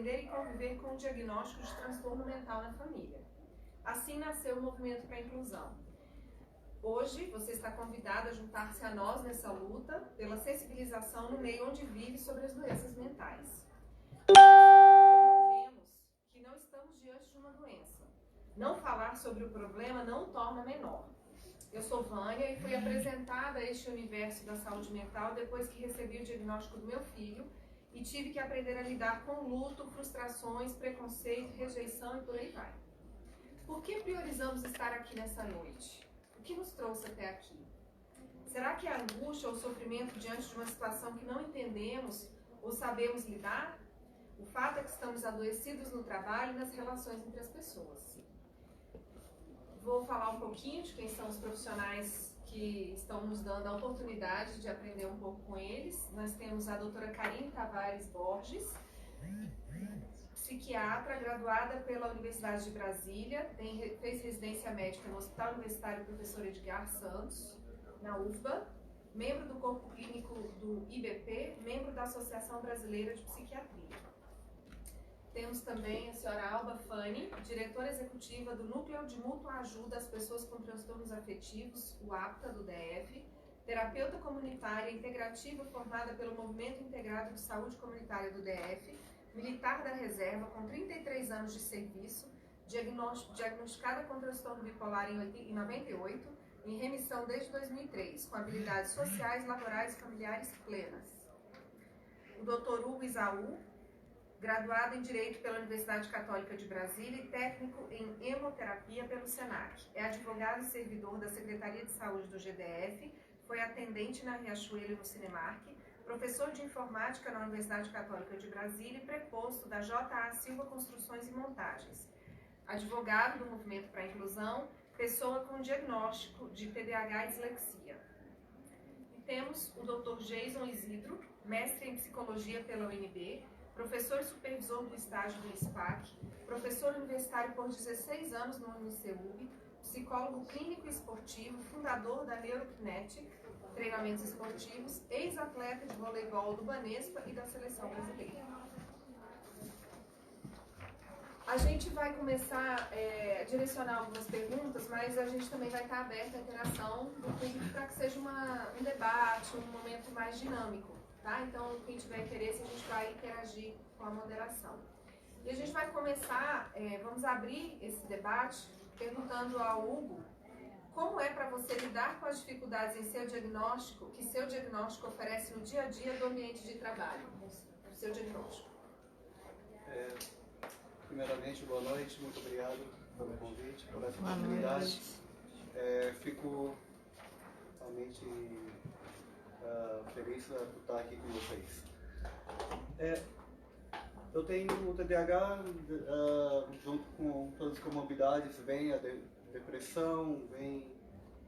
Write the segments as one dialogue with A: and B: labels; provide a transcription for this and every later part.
A: aprender e conviver com o diagnóstico de transtorno mental na família. Assim nasceu o Movimento para a Inclusão. Hoje, você está convidado a juntar-se a nós nessa luta pela sensibilização no meio onde vive sobre as doenças mentais. Porque não vemos que não estamos diante de uma doença. Não falar sobre o problema não o torna menor. Eu sou Vânia e fui apresentada a este universo da saúde mental depois que recebi o diagnóstico do meu filho e tive que aprender a lidar com luto, frustrações, preconceito, rejeição e por aí vai. Por que priorizamos estar aqui nessa noite? O que nos trouxe até aqui? Será que a angústia ou o sofrimento diante de uma situação que não entendemos ou sabemos lidar? O fato é que estamos adoecidos no trabalho e nas relações entre as pessoas. Vou falar um pouquinho de quem são os profissionais que estão nos dando a oportunidade de aprender um pouco com eles. Nós temos a doutora Karine Tavares Borges, psiquiatra, graduada pela Universidade de Brasília, fez residência médica no Hospital Universitário Professor Edgar Santos, na UFBA, membro do Corpo Clínico do IBP, membro da Associação Brasileira de Psiquiatria. Temos também a senhora Alba Fani, diretora executiva do Núcleo de Mútua Ajuda às Pessoas com Transtornos Afetivos, o APTA, do DF, terapeuta comunitária integrativa formada pelo Movimento Integrado de Saúde Comunitária do DF, militar da reserva com 33 anos de serviço, diagnosticada com transtorno bipolar em 98, em remissão desde 2003, com habilidades sociais, laborais e familiares plenas. O Dr. Hugo Isaú, graduado em Direito pela Universidade Católica de Brasília e técnico em hemoterapia pelo SENAC. É advogado e servidor da Secretaria de Saúde do GDF, foi atendente na Riachuelo e no Cinemark, professor de informática na Universidade Católica de Brasília e preposto da JA Silva Construções e Montagens. Advogado do Movimento para a Inclusão, pessoa com diagnóstico de TDAH e dislexia. E temos o Dr. Jason Isidro, mestre em Psicologia pela UNB, professor e supervisor do estágio do SPAC, professor universitário por 16 anos no UniceuB, psicólogo clínico e esportivo, fundador da Neurokinetic, treinamentos esportivos, ex-atleta de voleibol do Banespa e da Seleção Brasileira. A gente vai começar a direcionar algumas perguntas, mas a gente também vai estar aberto à interação do público para que seja um debate, um momento mais dinâmico. Tá? Então, quem tiver interesse, a gente vai interagir com a moderação. E a gente vai começar, vamos abrir esse debate perguntando ao Hugo como é para você lidar com as dificuldades em seu diagnóstico, que seu diagnóstico oferece no dia a dia do ambiente de trabalho, o seu diagnóstico.
B: Primeiramente, boa noite, muito obrigado pelo convite, por essa oportunidade. Fico realmente feliz por estar aqui com vocês. Eu tenho o TDAH, junto com todas as comorbidades, vem a depressão, vem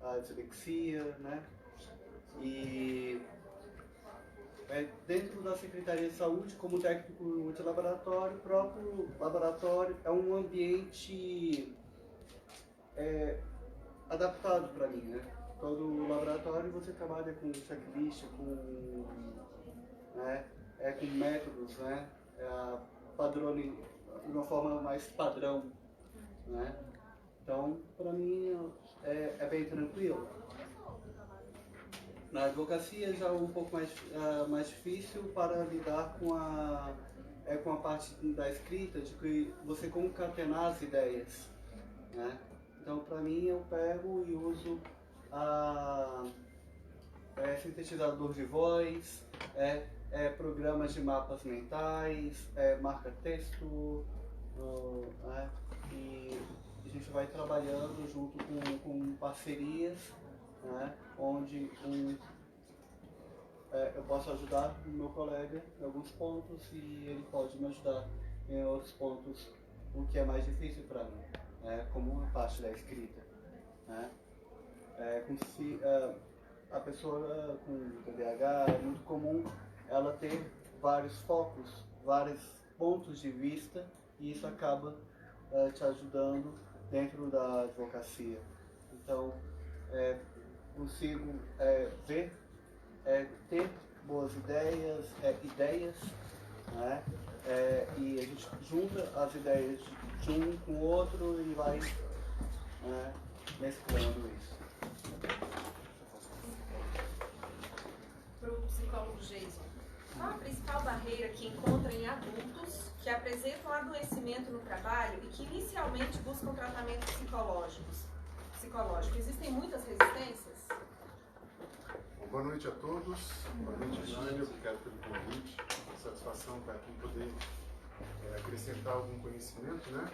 B: a dislexia, né? E dentro da Secretaria de Saúde, como técnico de laboratório, o próprio laboratório é um ambiente adaptado para mim, né? Todo laboratório você trabalha com checklist, com métodos, né? De uma forma mais padrão, né? Então, para mim, é bem tranquilo. Na advocacia já é um pouco mais difícil para lidar com a parte da escrita, de que você concatenar as ideias, né? Então, para mim, eu pego e uso sintetizador de voz, programas de mapas mentais, marca-texto, e a gente vai trabalhando junto com parcerias, né, onde eu posso ajudar o meu colega em alguns pontos e ele pode me ajudar em outros pontos, o que é mais difícil para mim, como a parte da escrita, né. Como se a pessoa com TDAH é muito comum ela ter vários focos, vários pontos de vista, e isso acaba te ajudando dentro da advocacia. Então, consigo ter boas ideias, né? e a gente junta as ideias de um com o outro e vai mesclando isso.
A: Para o psicólogo Jason, qual a principal barreira que encontra em adultos que apresentam adoecimento no trabalho e que inicialmente buscam tratamento psicológico? Existem muitas resistências?
C: Bom, boa noite a todos. Boa noite, Jânio. Obrigado pelo convite. É uma satisfação estar aqui e poder acrescentar algum conhecimento, né?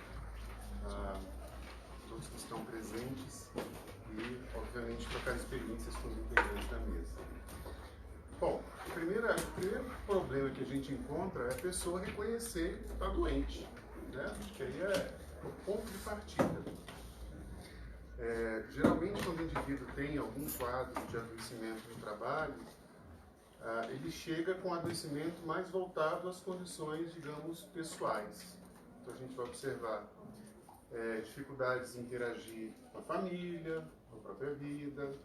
C: A todos que estão presentes e, obviamente, trocar experiências com os integrantes da mesa. Bom, o primeiro problema que a gente encontra é a pessoa reconhecer que está doente, né? Acho que aí é o ponto de partida. Geralmente, quando o indivíduo tem algum quadro de adoecimento no trabalho, ele chega com adoecimento mais voltado às condições, digamos, pessoais. Então, a gente vai observar dificuldades em interagir com a família, com a própria vida.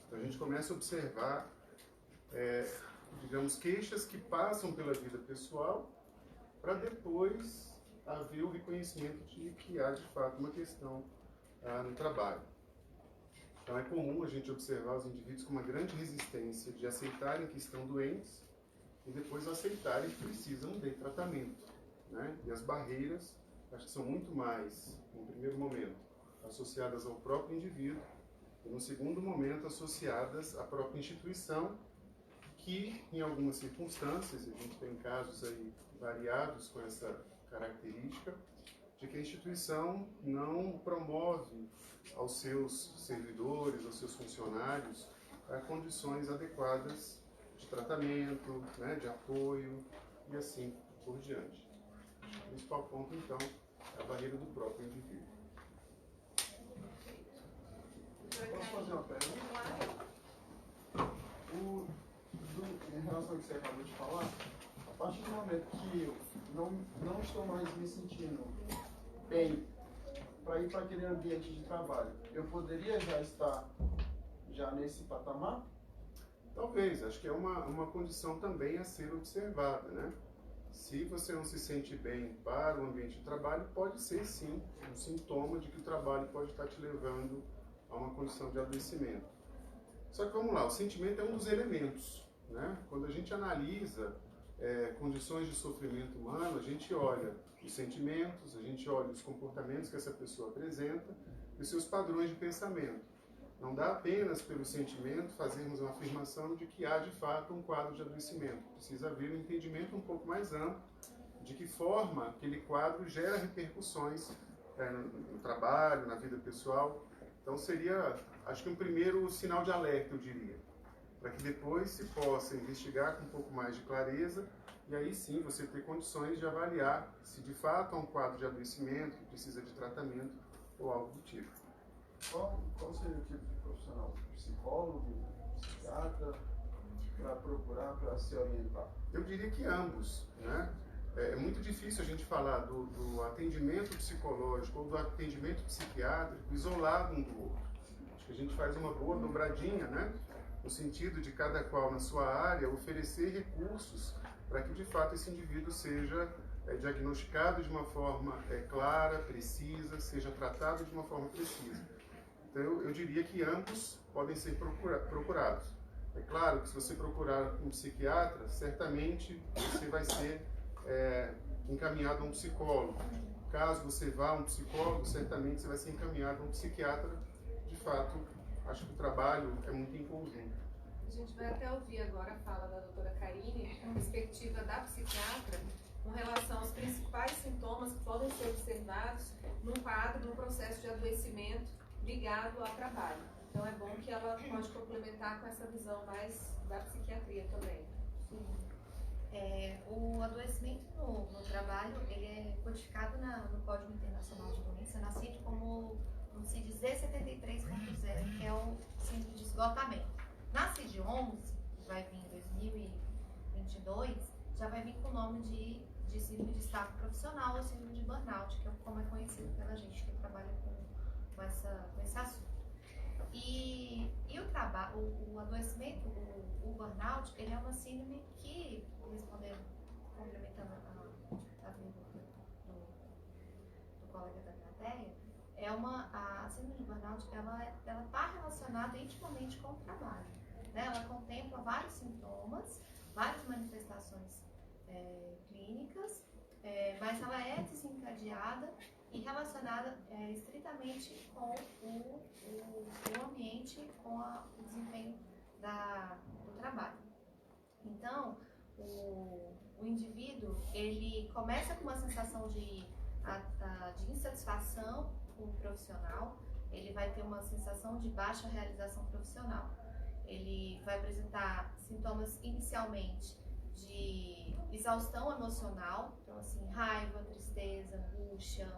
C: Então, a gente começa a observar, digamos, queixas que passam pela vida pessoal para depois haver o reconhecimento de que há, de fato, uma questão no trabalho. Então é comum a gente observar os indivíduos com uma grande resistência de aceitarem que estão doentes e depois aceitarem que precisam de tratamento, né? E as barreiras, acho que são muito mais, no primeiro momento, associadas ao próprio indivíduo e no segundo momento associadas à própria instituição, que em algumas circunstâncias, a gente tem casos aí variados com essa característica, de que a instituição não promove aos seus servidores, aos seus funcionários, condições adequadas de tratamento, né, de apoio e assim por diante. O principal ponto, então, é a barreira do próprio indivíduo.
D: Posso fazer uma pergunta? Em relação ao que você acabou de falar, a partir do momento que eu não estou mais me sentindo bem para ir para aquele ambiente de trabalho, eu poderia já estar nesse patamar?
C: Talvez, acho que é uma condição também a ser observada, né? Se você não se sente bem para o ambiente de trabalho, pode ser sim um sintoma de que o trabalho pode estar te levando a uma condição de adoecimento. Só que vamos lá, o sentimento é um dos elementos, né? Quando a gente analisa condições de sofrimento humano, a gente olha os sentimentos, a gente olha os comportamentos que essa pessoa apresenta e os seus padrões de pensamento. Não dá apenas pelo sentimento fazermos uma afirmação de que há de fato um quadro de adoecimento. Precisa haver um entendimento um pouco mais amplo de que forma aquele quadro gera repercussões no trabalho, na vida pessoal. Então seria, acho que um primeiro sinal de alerta, eu diria, para que depois se possa investigar com um pouco mais de clareza e aí sim você ter condições de avaliar se de fato há um quadro de adoecimento que precisa de tratamento ou algo do tipo.
D: Qual seria o tipo de profissional? Psicólogo, psiquiatra, para procurar, para se orientar?
C: Eu diria que ambos, né? É muito difícil a gente falar do atendimento psicológico ou do atendimento psiquiátrico isolado um do outro. Acho que a gente faz uma boa dobradinha, né? No sentido de cada qual na sua área oferecer recursos para que de fato esse indivíduo seja diagnosticado de uma forma clara, precisa, seja tratado de uma forma precisa. Então eu diria que ambos podem ser procurados. É claro que se você procurar um psiquiatra, certamente você vai ser encaminhado a um psicólogo. Caso você vá a um psicólogo, certamente você vai ser encaminhado a um psiquiatra. De fato, acho que o trabalho é muito em conjunto.
A: A gente vai até ouvir agora a fala da doutora Karine, a perspectiva da psiquiatra, com relação aos principais sintomas que podem ser observados num quadro, num processo de adoecimento ligado ao trabalho. Então é bom que ela pode complementar com essa visão mais da psiquiatria também.
E: Sim. O adoecimento no trabalho, ele é codificado no Código Internacional de Doença, na CID, como no CID Z73.0, que é o síndrome de esgotamento. Na CID-11, que vai vir em 2022, já vai vir com o nome de síndrome de estado profissional ou síndrome de burnout, que é como é conhecido pela gente que trabalha com esse assunto. E o adoecimento, o burnout, ele é uma síndrome que, respondendo, complementando burnout, ela está relacionada intimamente com o trabalho, né? Ela contempla vários sintomas, várias manifestações clínicas, mas ela é desencadeada e relacionada estritamente com o ambiente, com o desempenho do trabalho. Então, o indivíduo, ele começa com uma sensação de insatisfação com o profissional, ele vai ter uma sensação de baixa realização profissional. Ele vai apresentar sintomas inicialmente de exaustão emocional, então assim, raiva, tristeza, angústia,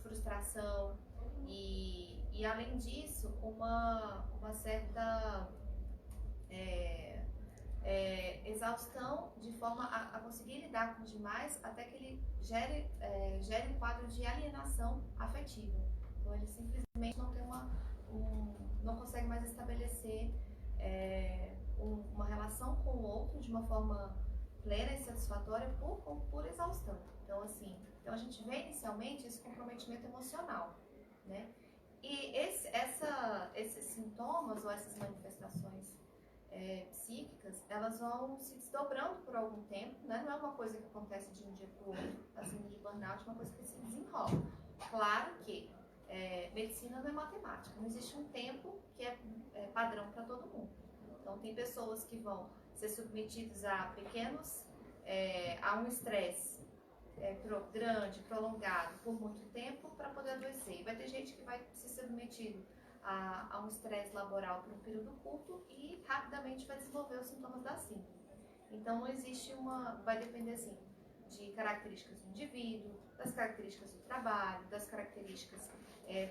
E: frustração e além disso, uma certa exaustão de forma a conseguir lidar com os demais até que ele gere um quadro de alienação afetiva. Então ele simplesmente não tem não consegue mais estabelecer uma relação com o outro de uma forma plena e satisfatória por exaustão. Então assim, a gente vê inicialmente esse comprometimento emocional, né? E esses sintomas ou essas manifestações psíquicas, elas vão se desdobrando por algum tempo, né? Não é uma coisa que acontece de um dia para o outro, assim, de burnout, é uma coisa que se desenrola. Claro que medicina não é matemática, não existe um tempo que é padrão para todo mundo. Então, tem pessoas que vão ser submetidas a a um estresse grande, prolongado, por muito tempo, para poder adoecer. E vai ter gente que vai ser submetido a um estresse laboral por um período curto e rapidamente vai desenvolver os sintomas da síndrome. Então, não existe vai depender assim, de características do indivíduo, das características do trabalho, das características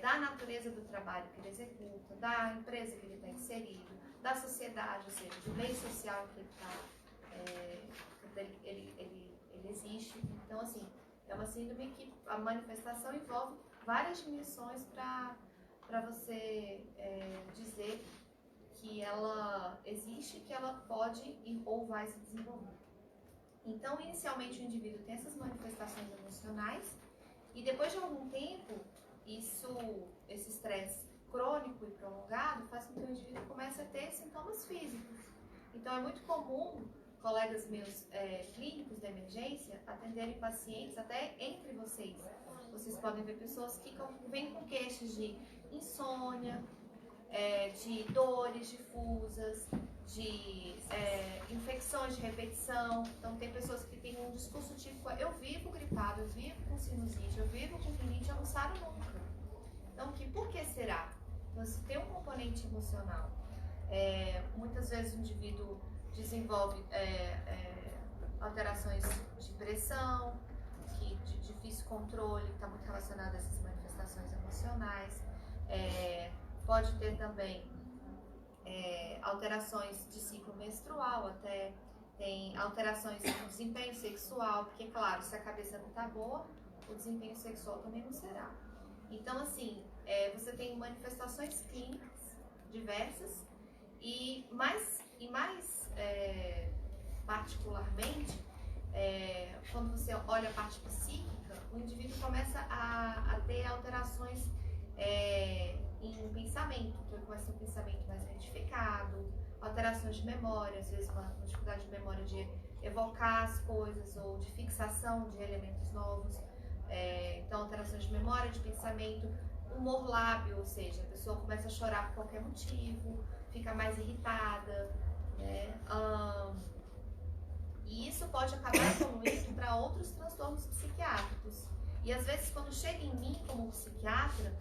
E: da natureza do trabalho que ele executa, da empresa que ele está inserido, da sociedade, ou seja, do meio social que ele existe. Então, assim, é uma síndrome que a manifestação envolve várias dimensões para você dizer que ela existe, que ela pode ou vai se desenvolver. Então, inicialmente, o indivíduo tem essas manifestações emocionais e depois de algum tempo, esse estresse crônico e prolongado faz com que o indivíduo comece a ter sintomas físicos. Então, é muito comum colegas meus clínicos de emergência atenderem pacientes até entre vocês. Vocês podem ver pessoas que vêm com queixas de insônia, de dores difusas, de infecções de repetição. Então, tem pessoas que têm um discurso típico: eu vivo gripado, eu vivo com sinusite, eu vivo com rinite, eu não saro nunca. Então, por que será? Então, se tem um componente emocional, muitas vezes o indivíduo desenvolve alterações de pressão, de difícil controle, está muito relacionado a essas manifestações emocionais. Pode ter também alterações de ciclo menstrual, até tem alterações no desempenho sexual, porque, claro, se a cabeça não está boa, o desempenho sexual também não será. Então, assim, você tem manifestações clínicas diversas e mais particularmente, quando você olha a parte psíquica, o indivíduo começa a ter alterações em pensamento, então ele começa a ter um pensamento mais identificado, alterações de memória, às vezes uma dificuldade de memória de evocar as coisas ou de fixação de elementos novos, então alterações de memória, de pensamento, humor lábil, ou seja, a pessoa começa a chorar por qualquer motivo, fica mais irritada, né? E isso pode acabar evoluindo para outros transtornos psiquiátricos. E às vezes, quando chega em mim como psiquiatra,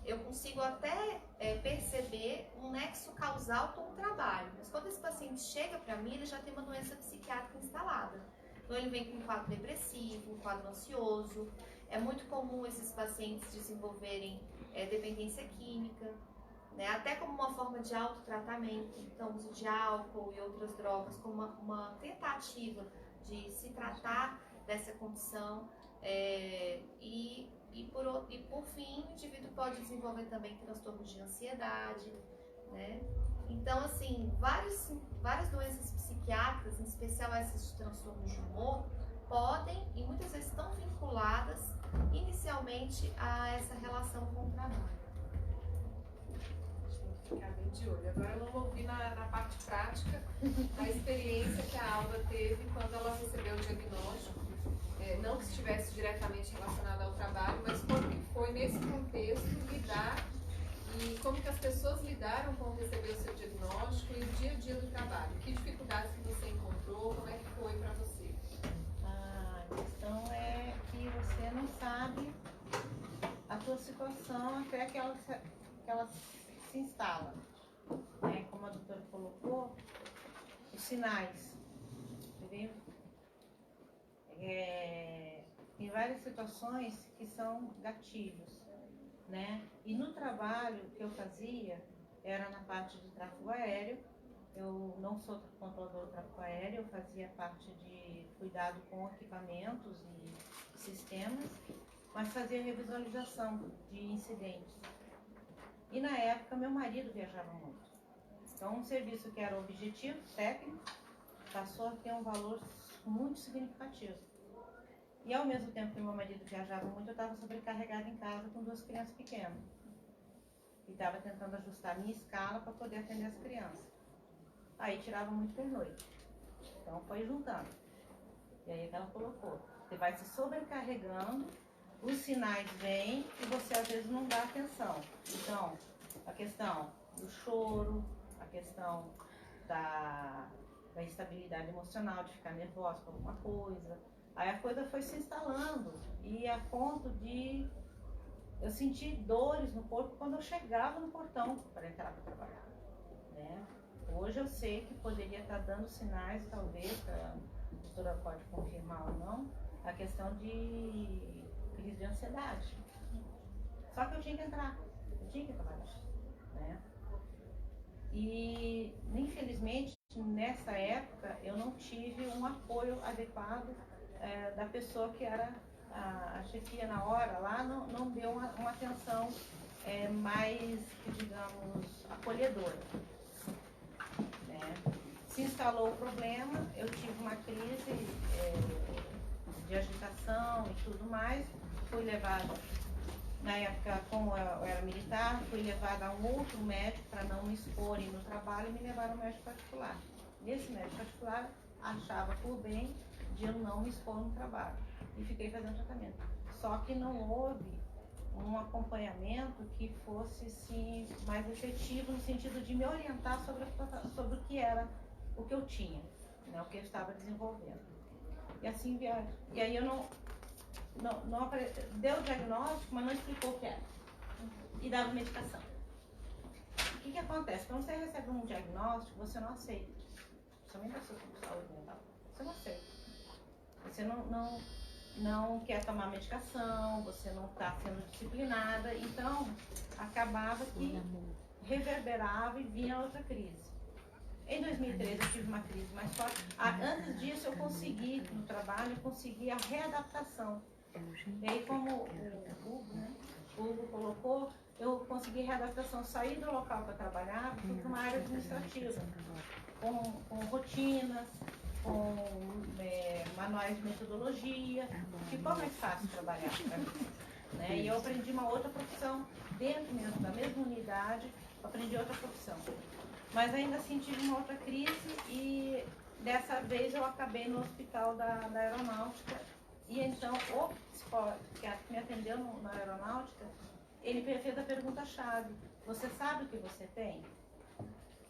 E: eu consigo até perceber um nexo causal com o trabalho. Mas quando esse paciente chega para mim, ele já tem uma doença psiquiátrica instalada. Então ele vem com um quadro depressivo, um quadro ansioso. É muito comum esses pacientes desenvolverem dependência química, né? Até como uma forma de autotratamento. Então, uso de álcool e outras drogas como uma tentativa de se tratar dessa condição. E por fim, o indivíduo pode desenvolver também transtornos de ansiedade, né? Então, assim, várias doenças psiquiátricas, em especial essas de transtornos de humor, podem e muitas vezes estão vinculadas inicialmente a essa relação com o trabalho.
A: Ficar bem de olho. Agora vamos ouvir na parte prática a experiência que a Alba teve quando ela recebeu o diagnóstico. Não que estivesse diretamente relacionado ao trabalho, mas como que foi nesse contexto lidar e como que as pessoas lidaram com receber o seu diagnóstico e o dia a dia do trabalho. Que dificuldades que você encontrou, como é que foi para você?
F: A questão é que você não sabe a tua situação até que ela se instala. Né? Como a doutora colocou, os sinais. Entendeu? Tem várias situações que são gatilhos. Né? E no trabalho que eu fazia, era na parte de tráfego aéreo. Eu não sou controlador do tráfego aéreo, eu fazia parte de cuidado com equipamentos e sistemas, mas fazia revisualização de incidentes. E na época meu marido viajava muito. Então um serviço que era objetivo, técnico, passou a ter um valor muito significativo. E ao mesmo tempo que meu marido viajava muito, eu estava sobrecarregada em casa com 2 crianças pequenas. E estava tentando ajustar a minha escala para poder atender as crianças. Aí tirava muito pernoite. Então foi juntando. E aí ela colocou. Você vai se sobrecarregando, os sinais vêm e você às vezes não dá atenção. Então, a questão do choro, a questão da instabilidade emocional, de ficar nervosa com alguma coisa. Aí a coisa foi se instalando e a ponto de eu sentir dores no corpo quando eu chegava no portão para entrar para trabalhar. Né? Hoje eu sei que poderia estar dando sinais, talvez, a doutora pode confirmar ou não, a questão de crise de ansiedade. Só que eu tinha que entrar, eu tinha que trabalhar. Né? E, infelizmente, nessa época, eu não tive um apoio adequado da pessoa que era a chefia na hora lá, não deu uma atenção mais, digamos, acolhedora. Né? Se instalou o problema, eu tive uma crise de agitação e tudo mais, fui levada, na época, como eu era militar, fui levada a um outro médico para não me exporem no trabalho e me levaram ao médico particular. Nesse médico particular, achava por bem de eu não me expor no trabalho e fiquei fazendo tratamento. Só que não houve um acompanhamento que fosse sim, mais efetivo no sentido de me orientar sobre o que era o que eu tinha, né, o que eu estava desenvolvendo. E assim, e aí eu não deu o diagnóstico, mas não explicou o que era e dava medicação. O que acontece? Quando você recebe um diagnóstico, você não aceita, principalmente a pessoa com saúde mental, você não aceita. Você não quer tomar medicação, você não está sendo disciplinada, então acabava que reverberava e vinha outra crise. Em 2013 eu tive uma crise mais forte. Antes disso eu consegui, no trabalho, eu consegui a readaptação. E aí como o Hugo colocou, eu consegui readaptação, sair do local para trabalhar, fui para uma área administrativa, com rotinas, com manuais de metodologia, ficou mais fácil trabalhar para mim. Né? E eu aprendi uma outra profissão, dentro mesmo da mesma unidade, aprendi outra profissão. Mas ainda assim tive uma outra crise e dessa vez eu acabei no hospital da aeronáutica. E então o psicólogo que me atendeu na aeronáutica, ele fez a pergunta-chave: você sabe o que você tem?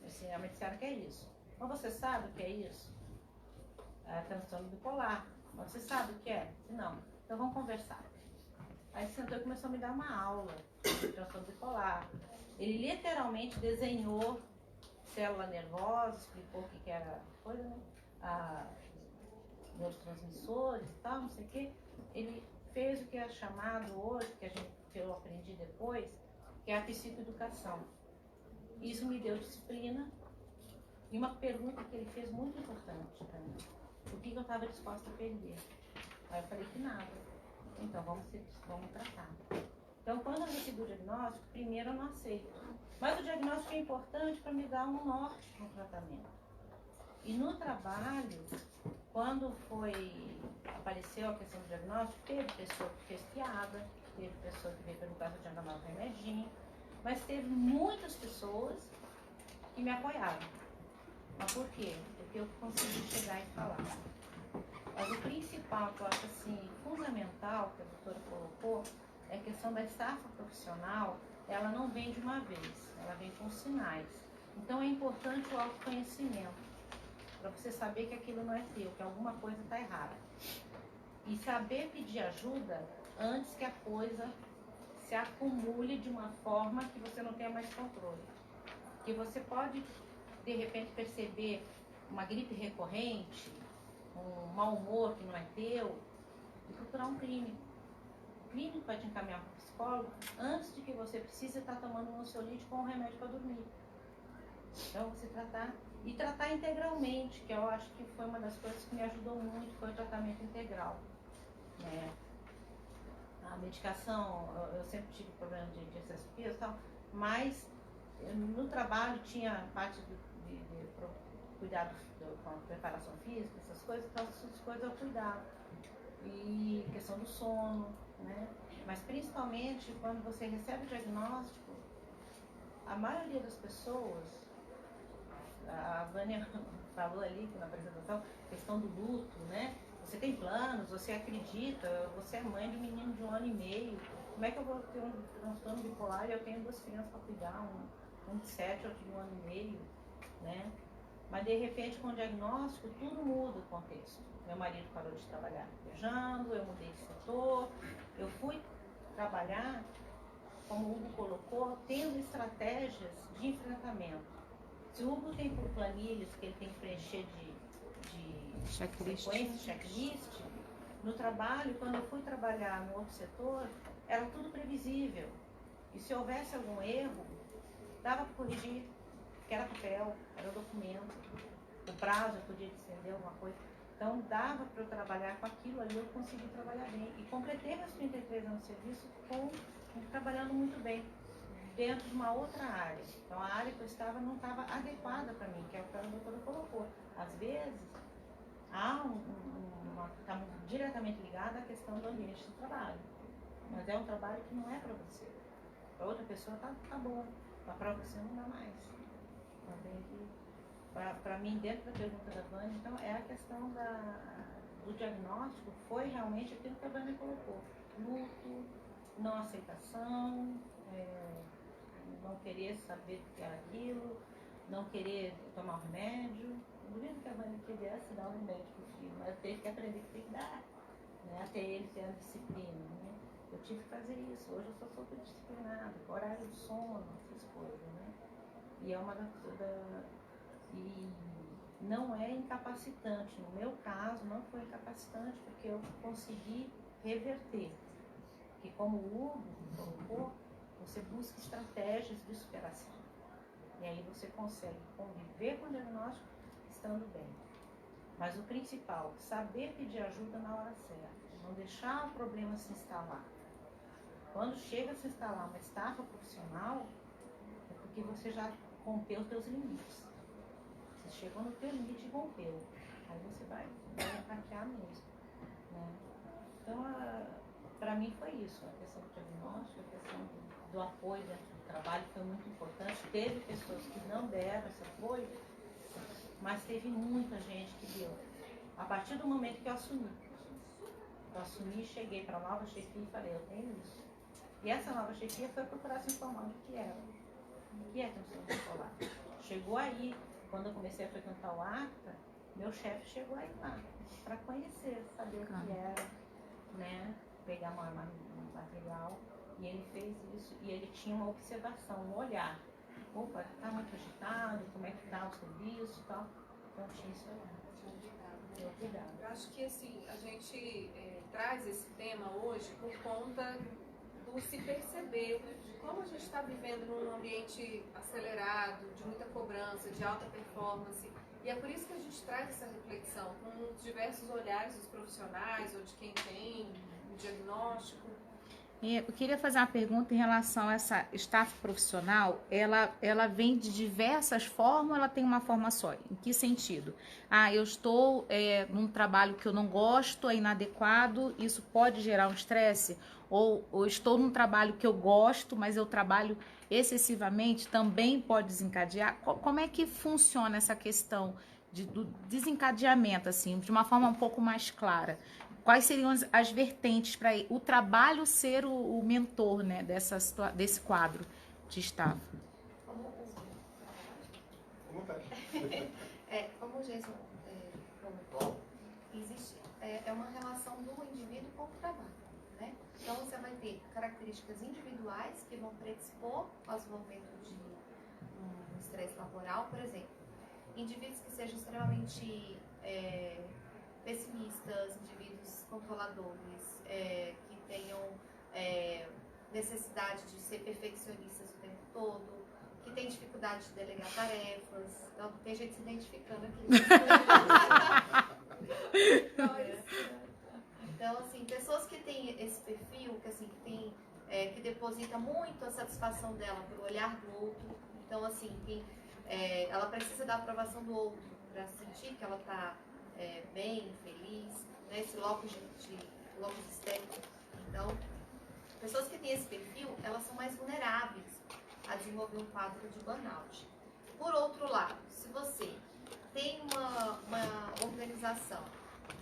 F: Assim, a medicina que é isso. Mas você sabe o que é isso? Transtorno bipolar. Mas você sabe o que é? Não. Então vamos conversar. Aí sentou e começou a me dar uma aula de transtorno bipolar. Ele literalmente desenhou célula nervosa, explicou o que era coisa, né? Neurotransmissores e tal, não sei o quê. Ele fez o que é chamado hoje, que eu aprendi depois, que é a psicoeducação. Isso me deu disciplina. E uma pergunta que ele fez muito importante para mim: o que eu estava disposta a perder? Aí eu falei que nada. Então vamos tratar. Então quando eu recebi o diagnóstico, primeiro eu não aceito. Mas o diagnóstico é importante para me dar um norte no tratamento. E no trabalho, quando apareceu a questão do diagnóstico, teve pessoa que fez piada, teve pessoa que veio perguntar se eu tinha tomado remedinho. Mas teve muitas pessoas que me apoiaram. Mas por quê? Porque eu consegui chegar e falar. Mas o principal que eu acho assim, fundamental, que a doutora colocou, é a questão da estafa profissional. Ela não vem de uma vez, ela vem com sinais. Então é importante o autoconhecimento, para você saber que aquilo não é teu, que alguma coisa está errada. E saber pedir ajuda antes que a coisa se acumule de uma forma que você não tenha mais controle. Que você pode, de repente, perceber uma gripe recorrente, um mau humor que não é teu, e procurar um clínico. O clínico vai te encaminhar para o psicólogo antes de que você precise estar tomando um ansiolítico ou um remédio para dormir. Então, você tratar integralmente, que eu acho que foi uma das coisas que me ajudou muito, foi o tratamento integral. Né? A medicação, eu sempre tive problema de excesso de peso e tal, mas no trabalho tinha parte de cuidado com a preparação física, essas coisas, então essas coisas eu cuidava. E questão do sono, né? Mas principalmente quando você recebe o diagnóstico, a maioria das pessoas, a Vânia falou ali na apresentação, questão do luto, né? Você tem planos, você acredita, você é mãe de um menino de 1 ano e meio, como é que eu vou ter um transtorno bipolar e eu tenho 2 crianças para cuidar, um de 7, outro de 1 ano e meio, né? Mas de repente com o diagnóstico tudo muda o contexto. Meu marido parou de trabalhar viajando, eu mudei de setor, eu fui trabalhar, como o Hugo colocou, tendo estratégias de enfrentamento. Se o Hugo tem por planilhas que ele tem que preencher de sequência, checklist, no trabalho, quando eu fui trabalhar no outro setor, era tudo previsível. E se houvesse algum erro, dava para corrigir, que era papel, era documento, o prazo eu podia estender alguma coisa. Então dava para eu trabalhar com aquilo ali, eu consegui trabalhar bem. E completei meus 33 anos de serviço trabalhando muito bem, dentro de uma outra área. Então a área que eu estava não estava adequada para mim, que é o que a doutora colocou. Às vezes, está diretamente ligada à questão do ambiente de trabalho. Mas é um trabalho que não é para você. Para outra pessoa tá bom, mas para você não dá mais. Para mim, dentro da pergunta da Vânia, então, é a questão do diagnóstico, foi realmente aquilo que a Vânia colocou. Luto, não aceitação, não querer saber o que era aquilo, não querer tomar o remédio. Eu duvido que a Vânia quisesse dar um remédio para o filho, mas teve que aprender que tem que dar, né? Até ele ter a disciplina. Né? Eu tive que fazer isso. Hoje eu sou super disciplinada, horário de sono, essas coisas. Né? E é uma e não é incapacitante. No meu caso, não foi incapacitante, porque eu consegui reverter. Que como o Hugo colocou, você busca estratégias de superação. E aí você consegue conviver com o diagnóstico estando bem. Mas o principal, saber pedir ajuda na hora certa. Não deixar o problema se instalar. Quando chega a se instalar uma estafa profissional, é porque você já rompeu os seus limites. Você chegou no teu limite e rompeu. Aí você vai hackear mesmo. Né? Então, para mim foi isso. A questão do diagnóstico, a questão do apoio dentro do trabalho foi muito importante. Teve pessoas que não deram esse apoio, mas teve muita gente que deu. A partir do momento que eu assumi, cheguei para a nova chefia e falei, eu tenho isso. E essa nova chefia foi procurar se informar do que era. O que é transtorno bipolar? Chegou aí, quando eu comecei a frequentar o ACTA, meu chefe chegou aí lá, para conhecer, saber o que era, né? Pegar um material, e ele fez isso, e ele tinha uma observação, um olhar. Opa, está muito agitado, como é que está o serviço e tal. Então tinha esse olhar.
A: Eu acho que assim, a gente traz esse tema hoje por conta do se perceber de como a gente está vivendo num ambiente acelerado, de muita cobrança, de alta performance. E é por isso que a gente traz essa reflexão com diversos olhares dos profissionais ou de quem tem o diagnóstico.
F: Eu queria fazer uma pergunta em relação a essa staff profissional. Ela vem de diversas formas ou ela tem uma forma só? Em que sentido? Eu estou num trabalho que eu não gosto, é inadequado, isso pode gerar um estresse? Ou estou num trabalho que eu gosto, mas eu trabalho excessivamente, também pode desencadear? Como é que funciona essa questão do desencadeamento, assim, de uma forma um pouco mais clara? Quais seriam as vertentes para o trabalho ser o mentor, né, desse quadro de staff?
E: Como o Jason comentou, existe uma relação do indivíduo com o trabalho, né? Então você vai ter características individuais que vão predispor ao desenvolvimento de um estresse laboral, por exemplo, indivíduos que sejam extremamente pessimistas, indivíduos controladores, que tenham necessidade de ser perfeccionistas o tempo todo, que têm dificuldade de delegar tarefas. Então, tem gente se identificando aqui. Então, assim, pessoas que têm esse perfil, que, assim, que deposita muito a satisfação dela pelo olhar do outro. Então, assim, ela precisa da aprovação do outro para sentir que ela está bem, feliz, né? Esse locus estético. Então, pessoas que têm esse perfil, elas são mais vulneráveis a desenvolver um quadro de burnout. Por outro lado, se você tem uma organização,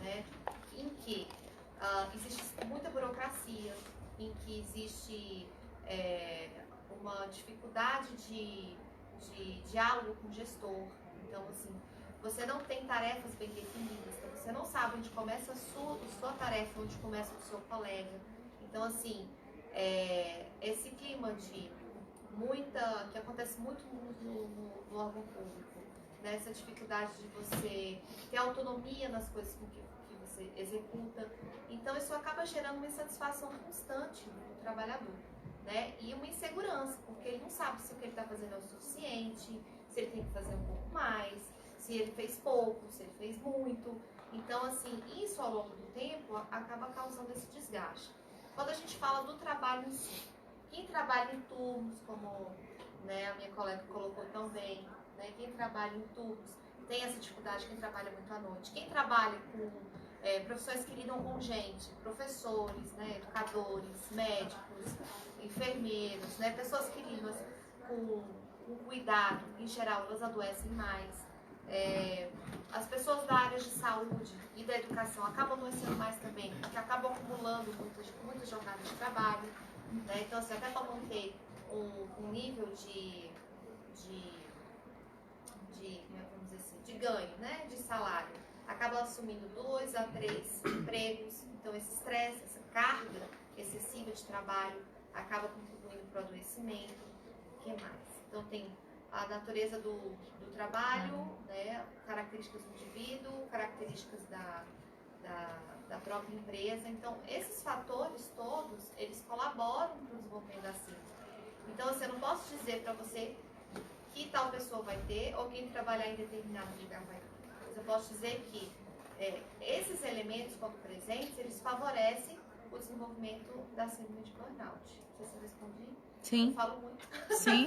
E: né, em que existe muita burocracia, em que existe uma dificuldade de diálogo com o gestor, então, assim, você não tem tarefas bem definidas, então você não sabe onde começa a sua tarefa, onde começa o seu colega. Então, assim, esse clima de que acontece muito no órgão público, né? Essa dificuldade de você ter autonomia nas coisas que você executa. Então, isso acaba gerando uma insatisfação constante no trabalhador, né? E uma insegurança, porque ele não sabe se o que ele está fazendo é o suficiente, se ele tem que fazer um pouco mais, se ele fez pouco, se ele fez muito. Então, assim, isso ao longo do tempo acaba causando esse desgaste. Quando a gente fala do trabalho em si, quem trabalha em turnos, como, né, a minha colega colocou também, né, quem trabalha em turnos tem essa dificuldade, quem trabalha muito à noite. Quem trabalha com profissões que lidam com gente, professores, né, educadores, médicos, enfermeiros, né, pessoas que lidam com cuidado, em geral, elas adoecem mais. As pessoas da área de saúde e da educação acabam adoecendo mais também, porque acabam acumulando muitas jornadas de trabalho, né? Então, assim, até para manter um nível de vamos dizer assim, de ganho, né? De salário, acaba assumindo 2 a 3 empregos. Então, esse estresse, essa carga excessiva de trabalho acaba contribuindo para o adoecimento. O que mais? Então, tem a natureza do trabalho, né, características do indivíduo, características da própria empresa. Então, esses fatores todos, eles colaboram para o desenvolvimento da síndrome. Então, assim, eu não posso dizer para você que tal pessoa vai ter ou quem trabalhar em determinado lugar vai ter. Mas eu posso dizer que esses elementos, quando presentes, eles favorecem o desenvolvimento da síndrome de burnout. Não sei se eu respondi.
F: Sim.
E: Eu falo muito.
F: Sim.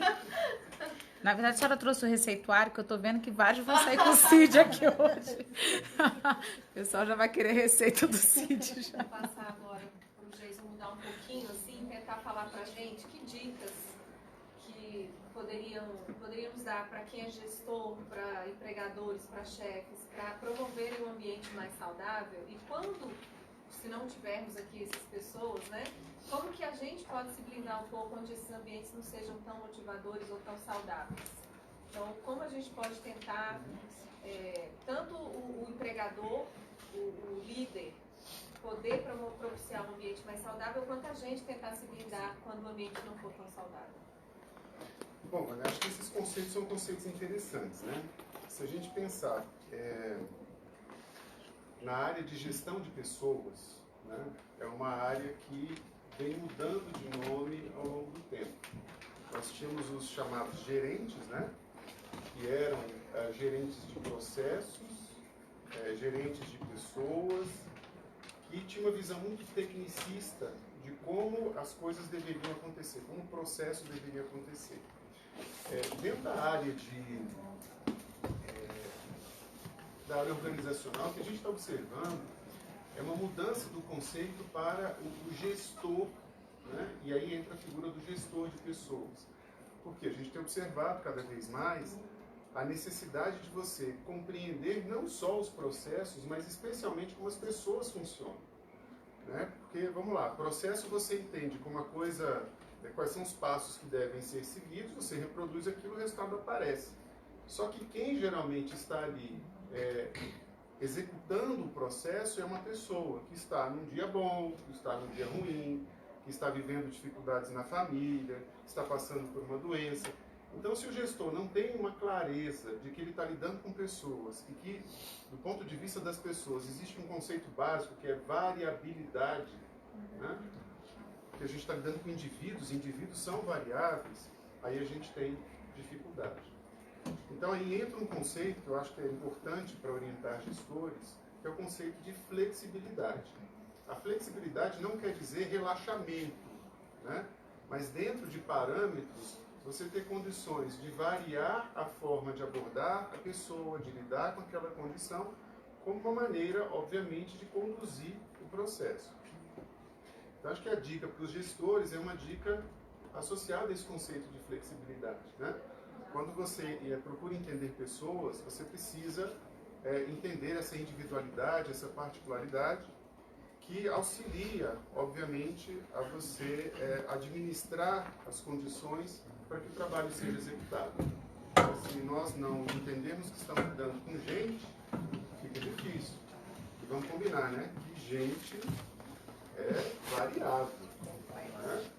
F: Na verdade, a senhora trouxe o receituário, que eu tô vendo que vários vão sair com o CID aqui hoje. O pessoal já vai querer receita do CID já.
A: Vou passar agora para o Jason mudar um pouquinho, assim, tentar falar para a gente que dicas que poderíamos dar para quem é gestor, para empregadores, para chefes, para promoverem um ambiente mais saudável. E quando, se não tivermos aqui essas pessoas, né? Como que a gente pode se blindar um pouco onde esses ambientes não sejam tão motivadores ou tão saudáveis? Então, como a gente pode tentar, tanto o empregador, o líder, poder propiciar um ambiente mais saudável, quanto a gente tentar se blindar quando o ambiente não for tão saudável?
C: Bom, eu acho que esses conceitos são conceitos interessantes, né? Se a gente pensar na área de gestão de pessoas, né, é uma área que vem mudando de nome ao longo do tempo. Nós tínhamos os chamados gerentes, né, que eram gerentes de processos, gerentes de pessoas, que tinha uma visão muito tecnicista de como as coisas deveriam acontecer, como o processo deveria acontecer. Dentro da área da área organizacional, o que a gente está observando é uma mudança do conceito para o gestor, né? E aí entra a figura do gestor de pessoas. Porque a gente tem observado cada vez mais a necessidade de você compreender não só os processos, mas especialmente como as pessoas funcionam. Né? Porque, vamos lá, processo você entende como uma coisa, quais são os passos que devem ser seguidos, você reproduz aquilo, o resultado aparece. Só que quem geralmente está ali executando o processo é uma pessoa que está num dia bom, que está num dia ruim, que está vivendo dificuldades na família, que está passando por uma doença. Então, se o gestor não tem uma clareza de que ele está lidando com pessoas e que, do ponto de vista das pessoas, existe um conceito básico que é variabilidade, né? Que a gente está lidando com indivíduos são variáveis, aí a gente tem dificuldade. Então, aí entra um conceito que eu acho que é importante para orientar gestores, que é o conceito de flexibilidade. A flexibilidade não quer dizer relaxamento, né? Mas dentro de parâmetros, você ter condições de variar a forma de abordar a pessoa, de lidar com aquela condição, como uma maneira, obviamente, de conduzir o processo. Então, acho que a dica para os gestores é uma dica associada a esse conceito de flexibilidade, né? Quando você procura entender pessoas, você precisa entender essa individualidade, essa particularidade, que auxilia, obviamente, a você administrar as condições para que o trabalho seja executado. Se nós não entendemos que estamos lidando com gente, fica difícil. E vamos combinar, né? Que gente é variável. Né?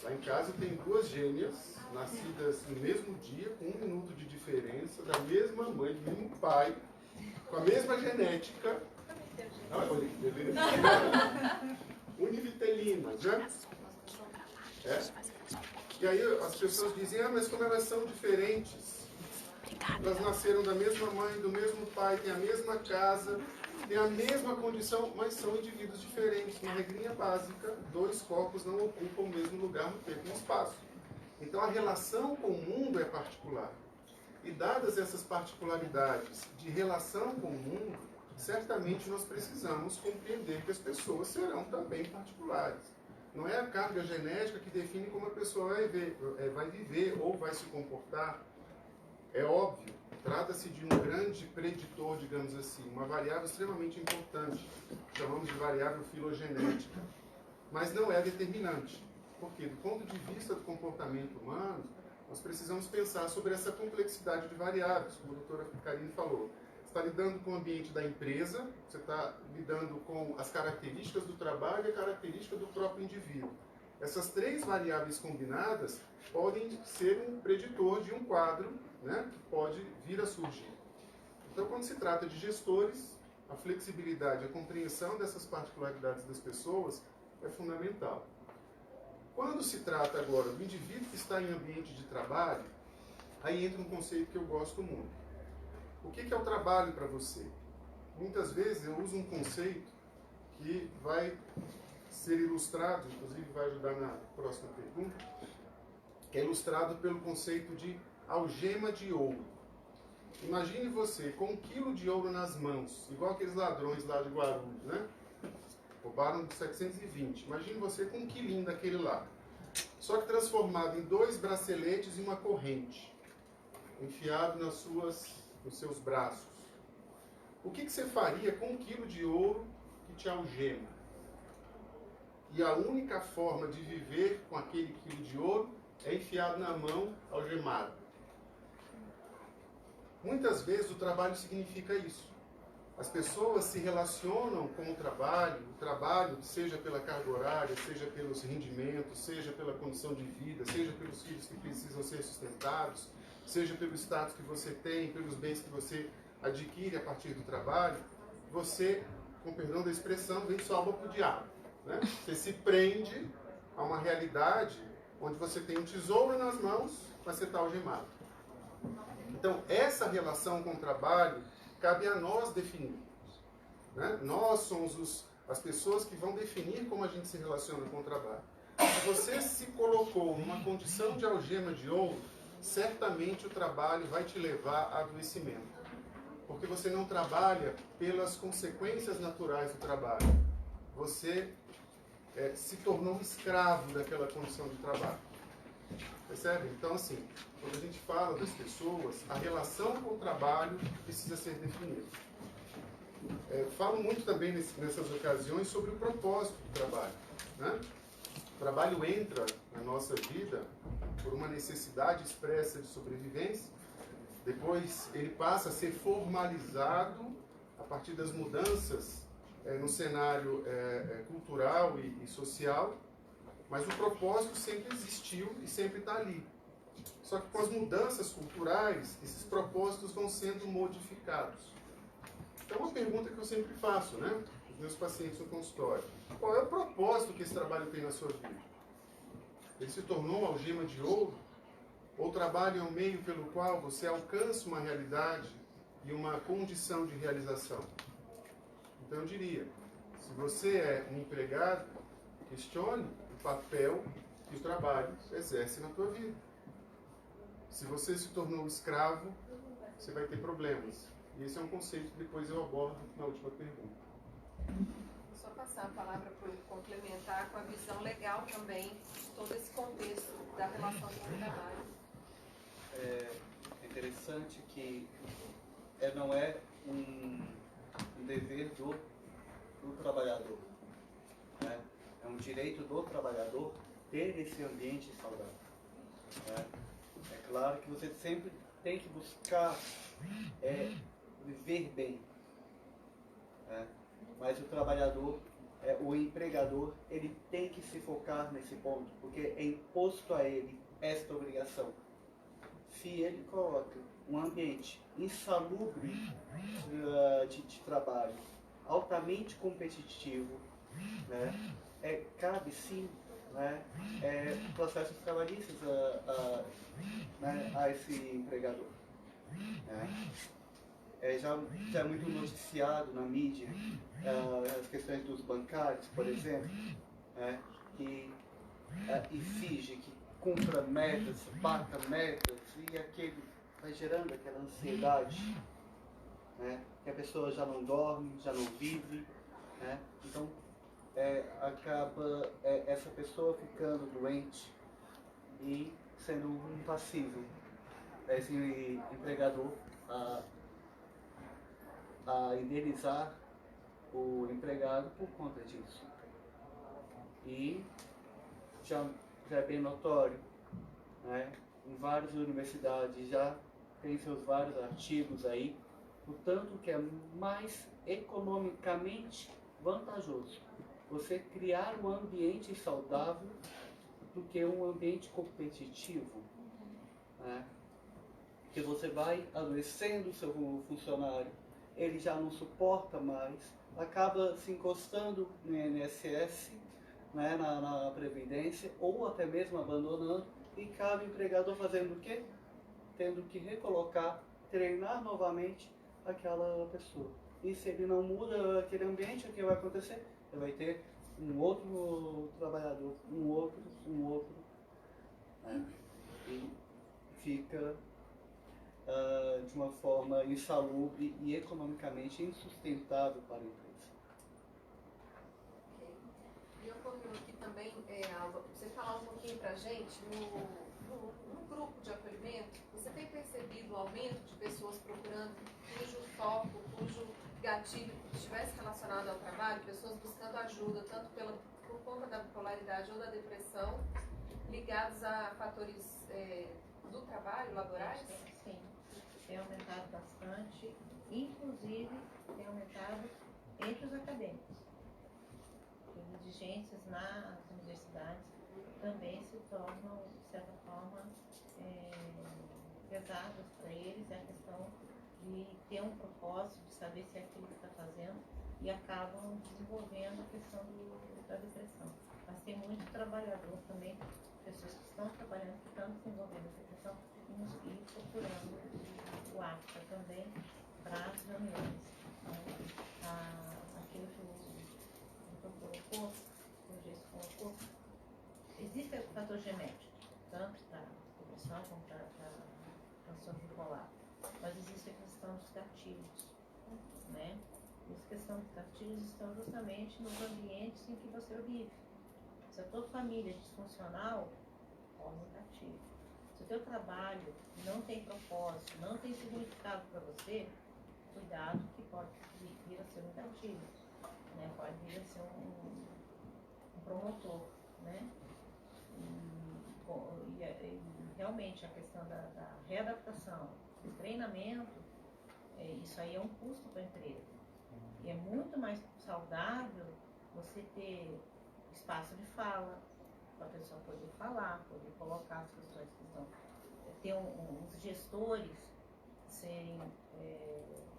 C: Lá em casa eu tenho 2 gêmeas, nascidas no mesmo dia, com 1 minuto de diferença, da mesma mãe, do mesmo pai, com a mesma genética. Olha que beleza. Univitelinas, né? E aí as pessoas dizem, mas como elas são diferentes, elas nasceram da mesma mãe, do mesmo pai, têm a mesma casa, têm a mesma condição, mas são indivíduos diferentes. Uma regrinha básica, 2 corpos não ocupam o mesmo lugar no tempo e no espaço. Então a relação com o mundo é particular. E dadas essas particularidades de relação com o mundo, certamente nós precisamos compreender que as pessoas serão também particulares. Não é a carga genética que define como a pessoa vai viver ou vai se comportar. É óbvio, trata-se de um grande preditor, digamos assim, uma variável extremamente importante, chamamos de variável filogenética, mas não é determinante. Porque, do ponto de vista do comportamento humano, nós precisamos pensar sobre essa complexidade de variáveis, como a doutora Carine falou. Você está lidando com o ambiente da empresa, você está lidando com as características do trabalho e a característica do próprio indivíduo. Essas 3 variáveis combinadas podem ser um preditor de um quadro, né, que pode vir a surgir. Então, quando se trata de gestores, a flexibilidade, a compreensão dessas particularidades das pessoas é fundamental. Quando se trata agora do indivíduo que está em ambiente de trabalho, aí entra um conceito que eu gosto muito. O que é o trabalho para você? Muitas vezes eu uso um conceito que vai ser ilustrado, inclusive vai ajudar na próxima pergunta, que é ilustrado pelo conceito de algema de ouro. Imagine você com 1 quilo de ouro nas mãos, igual aqueles ladrões lá de Guarulhos, né? Roubaram de 720. Imagine você com 1 quilinho daquele lá. Só que transformado em 2 braceletes e uma corrente, enfiado nos seus braços. O que você faria com 1 quilo de ouro que te algema? E a única forma de viver com aquele quilo de ouro é enfiado na mão, algemado. Muitas vezes o trabalho significa isso. As pessoas se relacionam com o trabalho, seja pela carga horária, seja pelos rendimentos, seja pela condição de vida, seja pelos filhos que precisam ser sustentados, seja pelo status que você tem, pelos bens que você adquire a partir do trabalho. Você, com perdão da expressão, vem sua alma para o diabo. Né? Você se prende a uma realidade onde você tem um tesouro nas mãos, mas você está algemado. Então, essa relação com o trabalho cabe a nós definirmos. Né? Nós somos as pessoas que vão definir como a gente se relaciona com o trabalho. Se você se colocou numa condição de algema de ouro, certamente o trabalho vai te levar a adoecimento. Porque você não trabalha pelas consequências naturais do trabalho. Você se tornou escravo daquela condição de trabalho. Percebe? Então, assim, quando a gente fala das pessoas, a relação com o trabalho precisa ser definida. Falo muito também nessas ocasiões sobre o propósito do trabalho, né? O trabalho entra na nossa vida por uma necessidade expressa de sobrevivência, depois ele passa a ser formalizado a partir das mudanças no cenário cultural e social, mas o propósito sempre existiu e sempre está ali. Só que com as mudanças culturais, esses propósitos vão sendo modificados. Então, uma pergunta que eu sempre faço, né, os meus pacientes no consultório: qual é o propósito que esse trabalho tem na sua vida? Ele se tornou uma algema de ouro? Ou o trabalho é um meio pelo qual você alcança uma realidade e uma condição de realização? Então, eu diria, se você é um empregado, questione o papel que o trabalho exerce na tua vida. Se você se tornou um escravo, você vai ter problemas. E esse é um conceito que depois eu abordo na última pergunta.
A: Vou só passar a palavra para o complementar com a visão legal também de todo esse contexto da relação com o trabalho.
B: É interessante que não é um dever do trabalhador, né? É um direito do trabalhador ter esse ambiente saudável, né? É claro que você sempre tem que buscar viver bem, né? Mas o trabalhador, o empregador, ele tem que se focar nesse ponto, porque é imposto a ele esta obrigação. Se ele coloca um ambiente insalubre de trabalho, altamente competitivo, né, cabe sim, né, processos trabalhistas né, a esse empregador. Né. Já é muito noticiado na mídia as questões dos bancários, por exemplo, né, que exige que cumpra metas, bata metas, e aquele vai gerando aquela ansiedade, né, que a pessoa já não dorme, já não vive, né, então acaba essa pessoa ficando doente e sendo um passivo, esse empregador a indenizar o empregado por conta disso. E já é bem notório, né? Em várias universidades já tem seus vários artigos aí, o tanto que é mais economicamente vantajoso você criar um ambiente saudável do que um ambiente competitivo, né? Porque você vai adoecendo o seu funcionário, ele já não suporta mais, acaba se encostando no INSS, né, na Previdência, ou até mesmo abandonando, e cabe o empregador fazendo o quê? Tendo que recolocar, treinar novamente aquela pessoa. E se ele não muda aquele ambiente, o que vai acontecer? Ele vai ter um outro trabalhador, um outro, né? E fica de uma forma insalubre e economicamente insustentável para a empresa.
A: E eu continuo aqui também, Alva, você falar um pouquinho para a gente, no grupo de acolhimento, você tem percebido o aumento de pessoas procurando cujo foco, cujo gatilho estivesse relacionado ao trabalho, pessoas buscando ajuda, tanto por conta da bipolaridade ou da depressão, ligados a fatores do trabalho, laborais?
F: Sim, tem aumentado bastante, inclusive tem aumentado entre os acadêmicos. As exigências nas universidades também se tornam, de certa forma, pesadas para eles, é a questão de ter um propósito, de saber se é aquilo que está fazendo, e acabam desenvolvendo a questão da depressão. Mas tem muito trabalhador também, pessoas que estão trabalhando, que estão desenvolvendo a depressão e procurando o APTA também para as reuniões. Então, aquilo que o corpo, com gesso com o corpo. Existe o fator genético, tanto para depressão como para transtorno bipolar. Mas existe a questão dos gatilhos, né? E essa questão dos gatilhos estão justamente nos ambientes em que você vive. Se a tua família é disfuncional, olha um gatilho. Se o teu trabalho não tem propósito, não tem significado para você, cuidado que pode vir a ser um gatilho, né? Pode vir a ser um promotor, né? E realmente a questão da readaptação, do treinamento, isso aí é um custo para a empresa. E é muito mais saudável você ter espaço de fala, para a pessoa poder falar, poder colocar as questões que estão. Ter uns gestores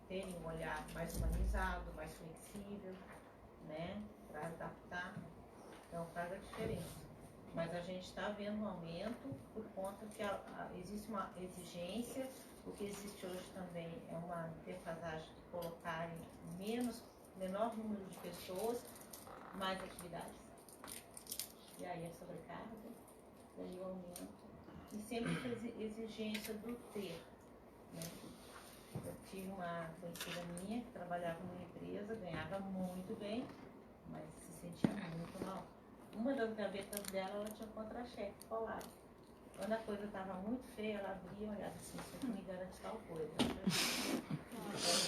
F: terem um olhar mais humanizado, mais flexível, né, para adaptar. Então faz a diferença. Mas a gente está vendo um aumento por conta que existe uma exigência. O que existe hoje também é uma defasagem de colocarem menor número de pessoas, mais atividades. E aí a sobrecarga, e aí o aumento. E sempre a exigência do ter, né? Eu tive uma conhecida minha que trabalhava numa empresa, ganhava muito bem, mas se sentia muito mal. Uma das gavetas dela, ela tinha contra-cheque colado. Quando a coisa estava muito feia, ela abria e olhava assim, se eu me engano de tal coisa.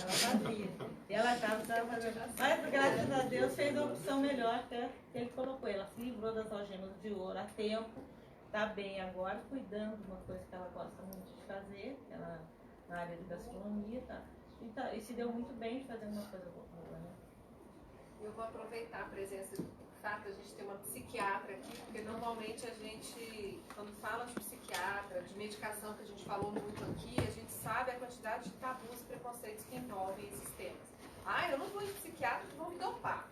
F: Ela fazia. E ela estava fazendo. Mas, graças a Deus, fez a opção melhor que ele colocou. Ela se livrou das algemas de ouro a tempo, está bem agora, cuidando de uma coisa que ela gosta muito de fazer, ela na área de gastronomia, tá? Então, e se deu muito bem de fazer uma coisa boa, né?
A: Eu vou aproveitar a presença do fato, a gente tem uma psiquiatra aqui, porque normalmente a gente, quando fala de psiquiatra, de medicação, que a gente falou muito aqui, a gente sabe a quantidade de tabus e preconceitos que envolvem esses temas. Ah, eu não vou em psiquiatra que vão me dopar.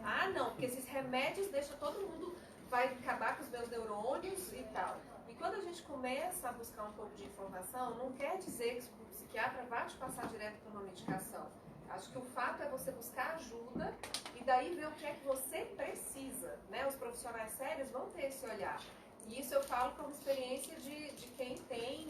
A: Ah, não, porque esses remédios deixam todo mundo, vai acabar com os meus neurônios e tal. E quando a gente começa a buscar um pouco de informação, não quer dizer que o psiquiatra vai te passar direto para uma medicação. Acho que o fato é você buscar ajuda e daí ver o que é que você precisa, né? Os profissionais sérios vão ter esse olhar. E isso eu falo como experiência de quem tem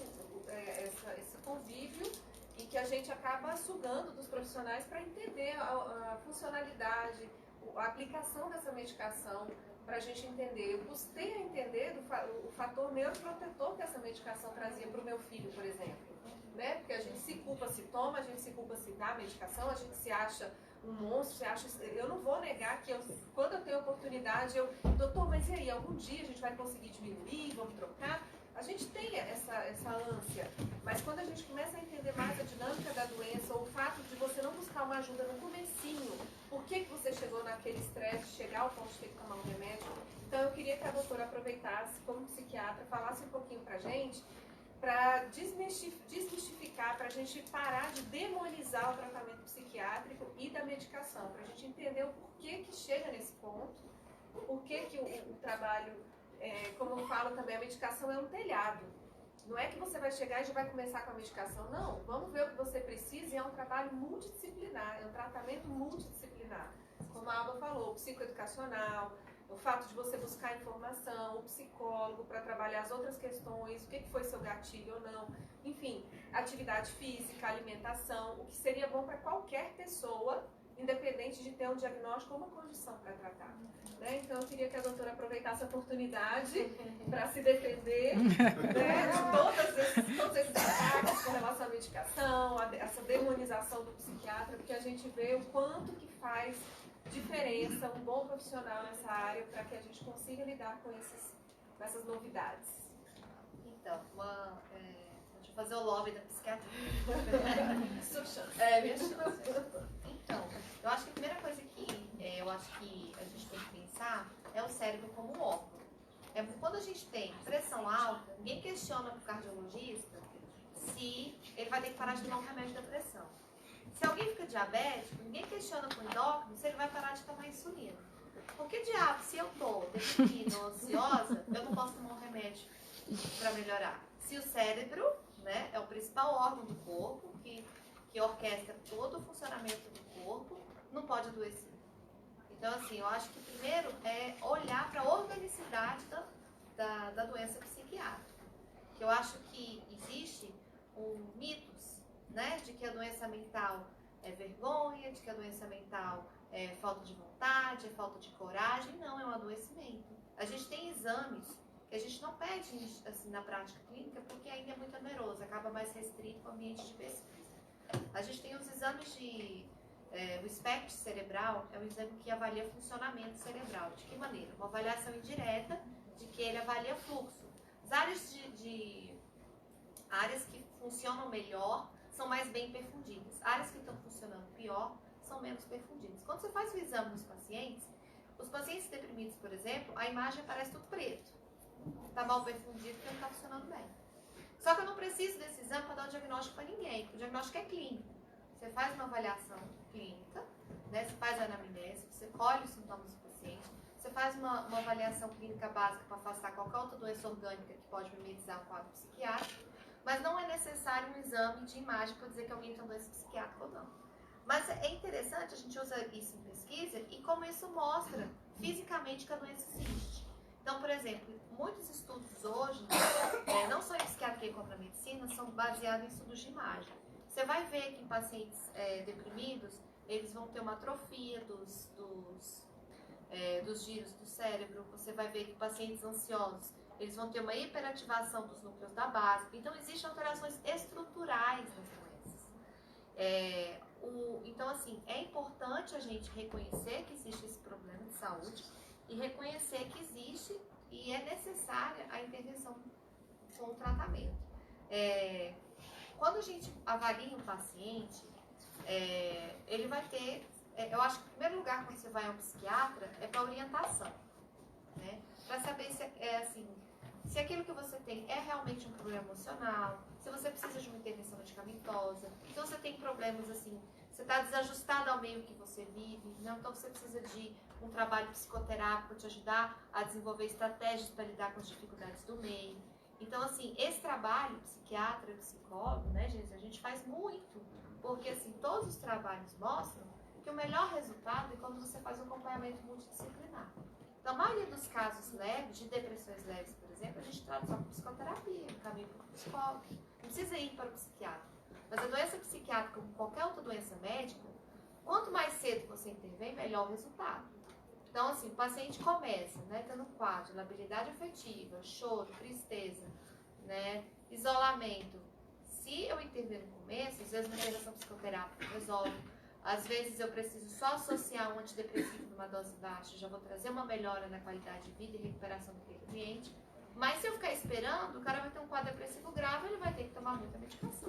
A: esse convívio e que a gente acaba sugando dos profissionais para entender a funcionalidade, a aplicação dessa medicação, para a gente entender. Eu custei a entender o fator neuroprotetor que essa medicação trazia para o meu filho, por exemplo. Né? Porque a gente se culpa se toma, a gente se culpa se dá a medicação, a gente se acha um monstro, se acha... Eu não vou negar que quando eu tenho oportunidade, doutor, mas e aí, algum dia a gente vai conseguir diminuir, vamos trocar? A gente tem essa ânsia, mas quando a gente começa a entender mais a dinâmica da doença, ou o fato de você não buscar uma ajuda no comecinho, por que você chegou naquele estresse de chegar ao ponto de ter que tomar um remédio? Então eu queria que a doutora aproveitasse, como psiquiatra, falasse um pouquinho pra gente, para desmistificar, para a gente parar de demonizar o tratamento psiquiátrico e da medicação, para a gente entender o porquê que chega nesse ponto, o porquê que o trabalho, como eu falo também, a medicação é um telhado. Não é que você vai chegar e já vai começar com a medicação, não. Vamos ver o que você precisa e é um trabalho multidisciplinar, é um tratamento multidisciplinar. Como a Alba falou, psicoeducacional, o fato de você buscar informação, o psicólogo para trabalhar as outras questões, o que foi seu gatilho ou não, enfim, atividade física, alimentação, o que seria bom para qualquer pessoa, independente de ter um diagnóstico ou uma condição para tratar. Né? Então eu queria que a doutora aproveitasse a oportunidade para se defender, né, de todos esses ataques com relação à medicação, essa demonização do psiquiatra, porque a gente vê o quanto que faz diferença um bom profissional nessa área para que a gente consiga lidar com essas novidades.
E: Então, deixa eu fazer o lobby da psiquiatria.
A: Sua chance.
E: Minha chance. Então, eu acho que a primeira coisa que eu acho que a gente tem que pensar é o cérebro como órgão. Quando a gente tem pressão alta, ninguém questiona para o cardiologista se ele vai ter que parar de tomar um remédio da pressão. Se alguém fica diabético, ninguém questiona com o endócrino se ele vai parar de tomar insulina. Por que diabo, se eu estou deprimida ou ansiosa, eu não posso tomar um remédio para melhorar? Se o cérebro, né, é o principal órgão do corpo, que orquestra todo o funcionamento do corpo, não pode adoecer. Então, assim, eu acho que primeiro é olhar para a organicidade da doença psiquiátrica. Que eu acho que existe mitos, né, de que a doença mental é vergonha, de que a doença mental é falta de vontade, é falta de coragem. Não, é um adoecimento. A gente tem exames que a gente não pede assim, na prática clínica porque ainda é muito oneroso, acaba mais restrito ao ambiente de pesquisa. A gente tem os exames o SPECT cerebral é um exame que avalia funcionamento cerebral. De que maneira? Uma avaliação indireta de que ele avalia fluxo. As áreas que funcionam melhor são mais bem perfundidas. Áreas que estão funcionando pior são menos perfundidas. Quando você faz o exame nos pacientes, os pacientes deprimidos, por exemplo, a imagem parece tudo preto. Está mal perfundido porque não está funcionando bem. Só que eu não preciso desse exame para dar um diagnóstico para ninguém, porque o diagnóstico é clínico. Você faz uma avaliação clínica, né? Você faz a anamnese, você colhe os sintomas do paciente, você faz uma avaliação clínica básica para afastar qualquer outra doença orgânica que pode mimetizar o quadro psiquiátrico, mas não é necessário um exame de imagem para dizer que alguém tem doença psiquiátrica ou não. Mas é interessante, a gente usa isso em pesquisa e como isso mostra fisicamente que a doença existe. Então, por exemplo, muitos estudos hoje, não só em psiquiatria como na medicina, são baseados em estudos de imagem. Você vai ver que em pacientes deprimidos, eles vão ter uma atrofia dos giros do cérebro. Você vai ver que pacientes ansiosos, eles vão ter uma hiperativação dos núcleos da base. Então, existem alterações estruturais nas doenças. Então, assim, é importante a gente reconhecer que existe esse problema de saúde e reconhecer que existe e é necessária a intervenção com o tratamento. Quando a gente avalia um paciente, ele vai ter... eu acho que, em primeiro lugar, quando você vai a um psiquiatra, é para orientação, né? Para saber se aquilo que você tem é realmente um problema emocional, se você precisa de uma intervenção medicamentosa, se você tem problemas assim, você está desajustado ao meio que você vive, né? Então você precisa de um trabalho psicoterápico para te ajudar a desenvolver estratégias para lidar com as dificuldades do meio. Então, assim, esse trabalho, psiquiatra, psicólogo, né, gente, a gente faz muito, porque, assim, todos os trabalhos mostram que o melhor resultado é quando você faz um acompanhamento multidisciplinar. Então, a maioria dos casos leves, de depressões leves, por exemplo, a gente trata só com psicoterapia, no caminho para o psicólogo. Não precisa ir para o psiquiatra. Mas a doença psiquiátrica, como qualquer outra doença médica, quanto mais cedo você intervém, melhor o resultado. Então, assim, o paciente começa, né, tendo um quadro de labilidade afetiva, choro, tristeza, né, isolamento. Se eu intervir no começo, às vezes uma intervenção psicoterápica resolve. Às vezes eu preciso só associar um antidepressivo numa dose baixa, já vou trazer uma melhora na qualidade de vida e recuperação daquele cliente. Mas se eu ficar esperando, o cara vai ter um quadro depressivo grave, ele vai ter que tomar muita medicação.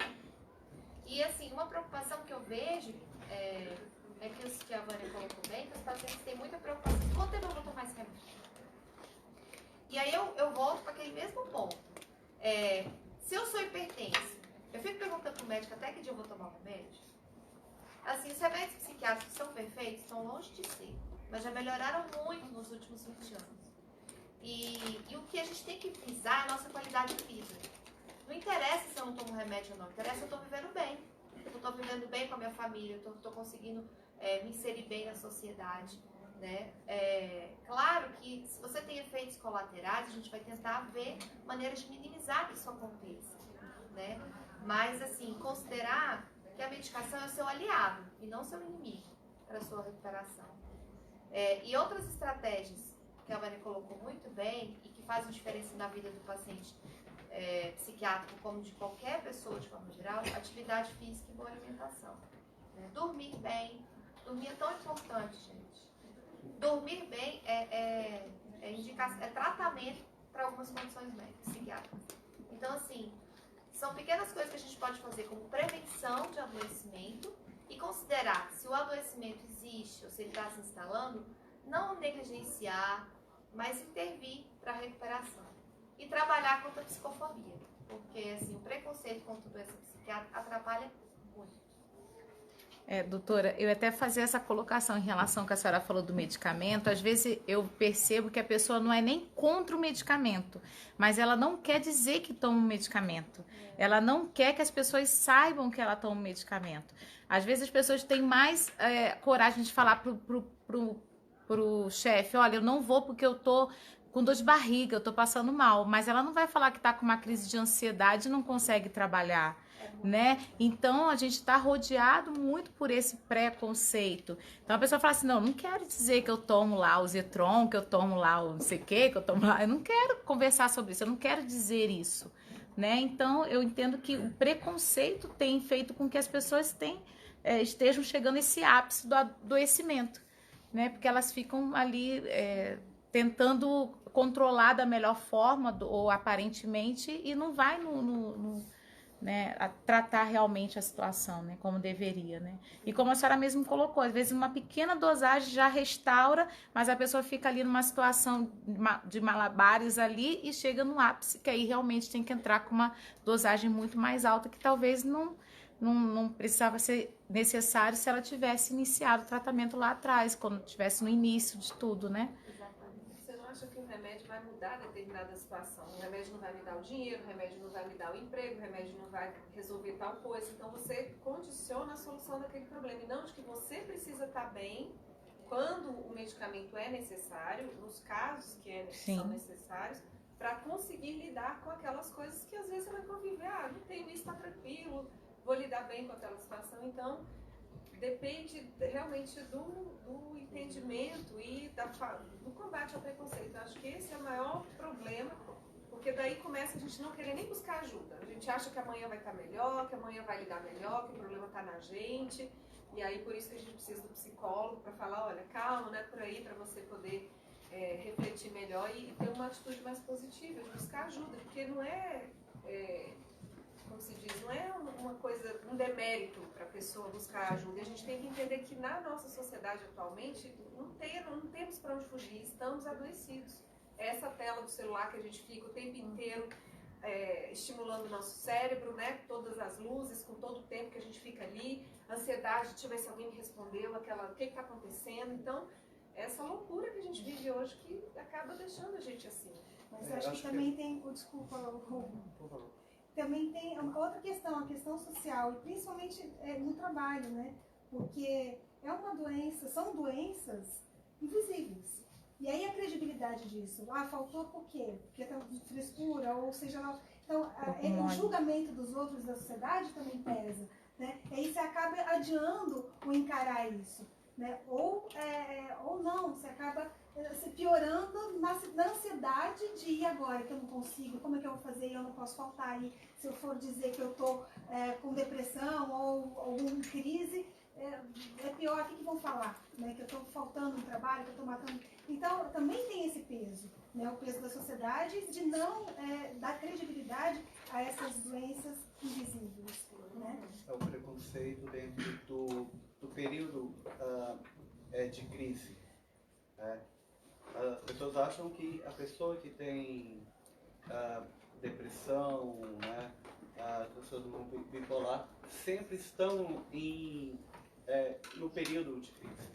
E: E, assim, uma preocupação que eu vejo é que a Vânia colocou bem, que os pacientes têm muita preocupação. Quanto tempo eu vou tomar esse remédio? E aí eu volto para aquele mesmo ponto. Se eu sou hipertensa, eu fico perguntando para o médico até que dia eu vou tomar o remédio? Assim, os remédios psiquiátricos são perfeitos? Estão longe de ser. Mas já melhoraram muito nos últimos 20 anos. E o que a gente tem que visar é a nossa qualidade de vida. Não interessa se eu não tomo remédio ou não. Interessa se eu estou vivendo bem. Eu estou vivendo bem com a minha família. Eu estou conseguindo me inserir bem na sociedade. Né? Claro que se você tem efeitos colaterais, a gente vai tentar ver maneiras de minimizar que isso aconteça. Né? Mas, assim, considerar que a medicação é o seu aliado e não seu inimigo para a sua recuperação. E outras estratégias que a Vânia colocou muito bem e que fazem diferença na vida do paciente psiquiátrico, como de qualquer pessoa de forma geral, atividade física e boa alimentação. Né? Dormir bem. Dormir é tão importante, gente. Dormir bem é tratamento para algumas condições psiquiátricas. Então, assim, são pequenas coisas que a gente pode fazer como prevenção de adoecimento e considerar se o adoecimento existe ou se ele está se instalando, não negligenciar, mas intervir para a recuperação. E trabalhar contra a psicofobia, porque assim, o preconceito contra a doença psiquiátrica atrapalha muito.
F: Doutora, eu até fazer essa colocação em relação ao que a senhora falou do medicamento. Às vezes eu percebo que a pessoa não é nem contra o medicamento, mas ela não quer dizer que toma um medicamento. Ela não quer que as pessoas saibam que ela toma um medicamento. Às vezes as pessoas têm mais coragem de falar pro
G: pro chefe, olha, eu não vou porque eu tô com dor de barriga, eu tô passando mal, mas ela não vai falar que tá com uma crise de ansiedade e não consegue trabalhar, né? Então a gente tá rodeado muito por esse preconceito. Então a pessoa fala assim, não quero dizer que eu tomo lá o Zetron, que eu tomo lá o não sei o que eu tomo lá, eu não quero conversar sobre isso, eu não quero dizer isso, né? Então eu entendo que o preconceito tem feito com que as pessoas estejam chegando a esse ápice do adoecimento, né? Porque elas ficam ali tentando controlar da melhor forma, ou aparentemente, e não vai né, a tratar realmente a situação, né, como deveria, né? E como a senhora mesmo colocou, às vezes uma pequena dosagem já restaura, mas a pessoa fica ali numa situação de malabares ali e chega no ápice, que aí realmente tem que entrar com uma dosagem muito mais alta, que talvez não precisava ser necessário se ela tivesse iniciado o tratamento lá atrás, quando estivesse no início de tudo, né?
A: Você não acha que o remédio vai mudar determinada situação? O remédio não vai me dar o dinheiro, o remédio não vai me dar o emprego, o remédio não vai resolver tal coisa. Então você condiciona a solução daquele problema. E não de que você precisa estar bem quando o medicamento é necessário, nos casos que são necessários, para conseguir lidar com aquelas coisas que às vezes você vai conviver. Ah, não tenho isso, está tranquilo, vou lidar bem com aquela situação. Então, depende realmente do entendimento e do combate ao preconceito. Eu acho que esse é o maior problema, porque daí começa a gente não querer nem buscar ajuda. A gente acha que amanhã vai estar melhor, que amanhã vai lidar melhor, que o problema está na gente. E aí por isso que a gente precisa do psicólogo para falar, olha, calma, não é por aí, para você poder refletir melhor e ter uma atitude mais positiva, de buscar ajuda, porque não como se diz, não é uma coisa, um demérito para a pessoa buscar ajuda. A gente tem que entender que na nossa sociedade atualmente não temos para onde fugir, estamos adoecidos. Essa tela do celular que a gente fica o tempo inteiro estimulando o nosso cérebro, né? Todas as luzes, com todo o tempo que a gente fica ali, ansiedade, deixa eu ver se alguém me respondeu, o que está acontecendo. Então, essa loucura que a gente vive hoje que acaba deixando a gente assim.
H: Mas acho que também tem, desculpa, também tem outra questão, a questão social, e principalmente no trabalho, né? Porque é uma doença, são doenças invisíveis. E aí a credibilidade disso, faltou por quê? Porque tá de frescura, ou seja lá. Então, o julgamento dos outros da sociedade também pesa, né? E aí você acaba adiando o encarar isso, né? Ou não, você acaba se piorando na ansiedade de ir agora, que eu não consigo, como é que eu vou fazer e eu não posso faltar aí, se eu for dizer que eu estou com depressão ou alguma crise, é pior, o que vão falar? Né? Que eu estou faltando no trabalho, que eu estou matando. Então, também tem esse peso, né? O peso da sociedade de não dar credibilidade a essas doenças invisíveis. Né?
B: É o preconceito dentro do período de crise. As pessoas acham que a pessoa que tem depressão, né, as pessoas do grupo bipolar, sempre estão no período de crise.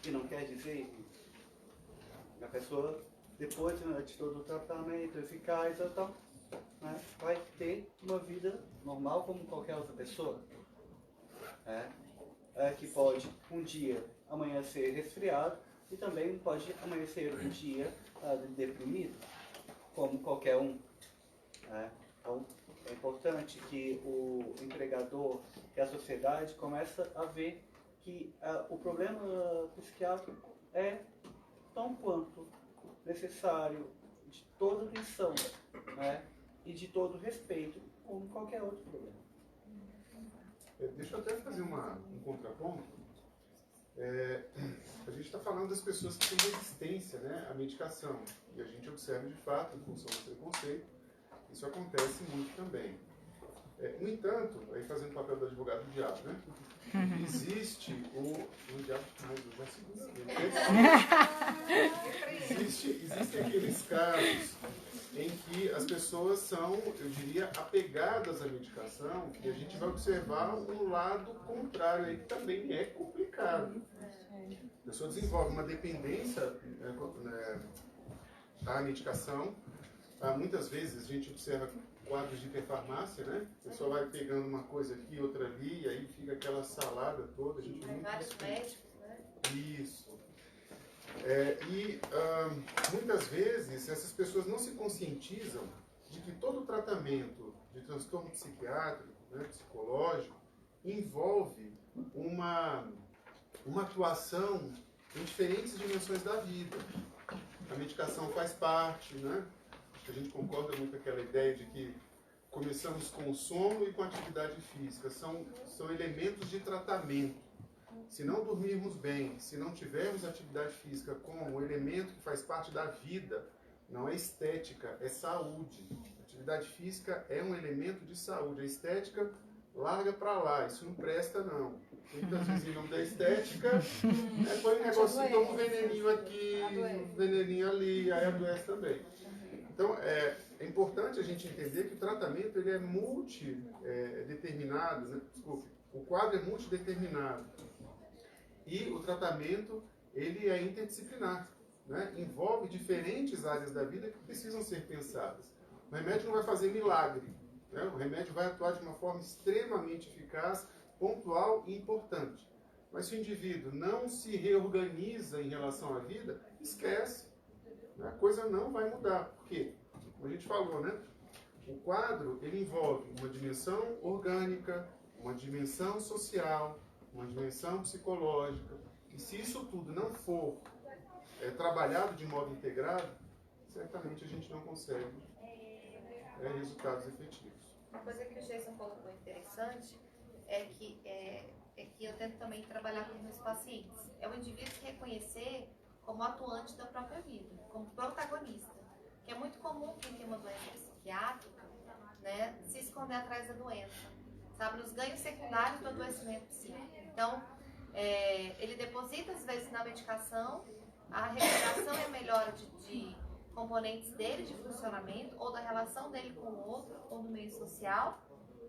B: E não quer dizer que a pessoa, depois de todo o tratamento eficaz, então, né, vai ter uma vida normal como qualquer outra pessoa. Que pode um dia amanhecer resfriado e também pode amanhecer um dia deprimido, como qualquer um. Então, é importante que o empregador, que a sociedade comece a ver que o problema psiquiátrico é tão quanto necessário, de toda atenção, né, e de todo respeito, como qualquer outro problema.
C: Deixa eu até fazer um contraponto. A gente está falando das pessoas que têm resistência, né, à medicação. E a gente observa, de fato, em função do preconceito, isso acontece muito também. No entanto, aí fazendo o papel do advogado do diabo, né? Existe o diabo, existem aqueles casos em que as pessoas são, eu diria, apegadas à medicação, e a gente vai observar um lado contrário aí, que também é complicado. A pessoa desenvolve uma dependência à medicação. Muitas vezes a gente observa quadros de hiperfarmácia, né? A pessoa vai pegando uma coisa aqui, outra ali, e aí fica aquela salada toda. A gente
E: vários médicos, né?
C: Isso. Muitas vezes essas pessoas não se conscientizam de que todo tratamento de transtorno psiquiátrico, né, psicológico, envolve uma atuação em diferentes dimensões da vida. A medicação faz parte, né? Acho que a gente concorda muito com aquela ideia de que começamos com o sono e com a atividade física. São elementos de tratamento. Se não dormirmos bem, se não tivermos atividade física como um elemento que faz parte da vida, não é estética, é saúde. Atividade física é um elemento de saúde. A estética larga para lá, isso não presta não. Muitas vezes em nome da estética, põe um negocinho, toma um veneninho aqui, um veneninho ali, aí adoece também. Então, é importante a gente entender que o tratamento ele é multideterminado, né? Desculpe, o quadro é multideterminado. E o tratamento ele é interdisciplinar, né? Envolve diferentes áreas da vida que precisam ser pensadas. O remédio não vai fazer milagre, né? O remédio vai atuar de uma forma extremamente eficaz, pontual e importante. Mas se o indivíduo não se reorganiza em relação à vida, esquece. A coisa não vai mudar. Por quê? Como a gente falou, né? O quadro ele envolve uma dimensão orgânica, uma dimensão social, uma dimensão psicológica. E se isso tudo não for trabalhado de modo integrado, certamente a gente não consegue resultados efetivos.
E: Uma coisa que o Jason colocou interessante é que eu tento também trabalhar com os meus pacientes. É o indivíduo se reconhecer como atuante da própria vida, como protagonista. Que é muito comum quem tem uma doença psiquiátrica, né, se esconder atrás da doença, sabe, nos ganhos secundários do adoecimento psíquico. Então, ele deposita às vezes na medicação, a recuperação e a melhora de componentes dele de funcionamento, ou da relação dele com o outro, ou do meio social,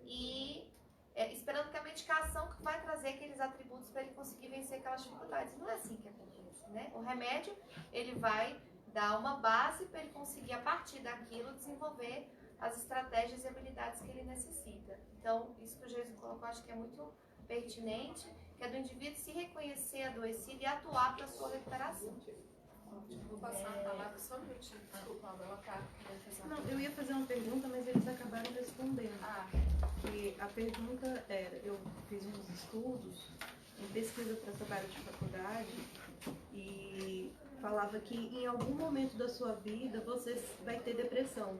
E: e esperando que a medicação vai trazer aqueles atributos para ele conseguir vencer aquelas dificuldades. Não é assim que acontece, né? O remédio, ele vai dar uma base para ele conseguir, a partir daquilo, desenvolver as estratégias e habilidades que ele necessita. Então, isso que o Jason colocou, acho que é muito pertinente, que é do indivíduo se reconhecer adoecido e atuar para a sua recuperação.
A: Vou passar a palavra só um minutinho. Desculpa, ela tá querendo fazer uma
F: Não, eu ia fazer uma pergunta, mas eles acabaram respondendo. E a pergunta era, eu fiz uns estudos em pesquisa para trabalho de faculdade e falava que em algum momento da sua vida você vai ter depressão,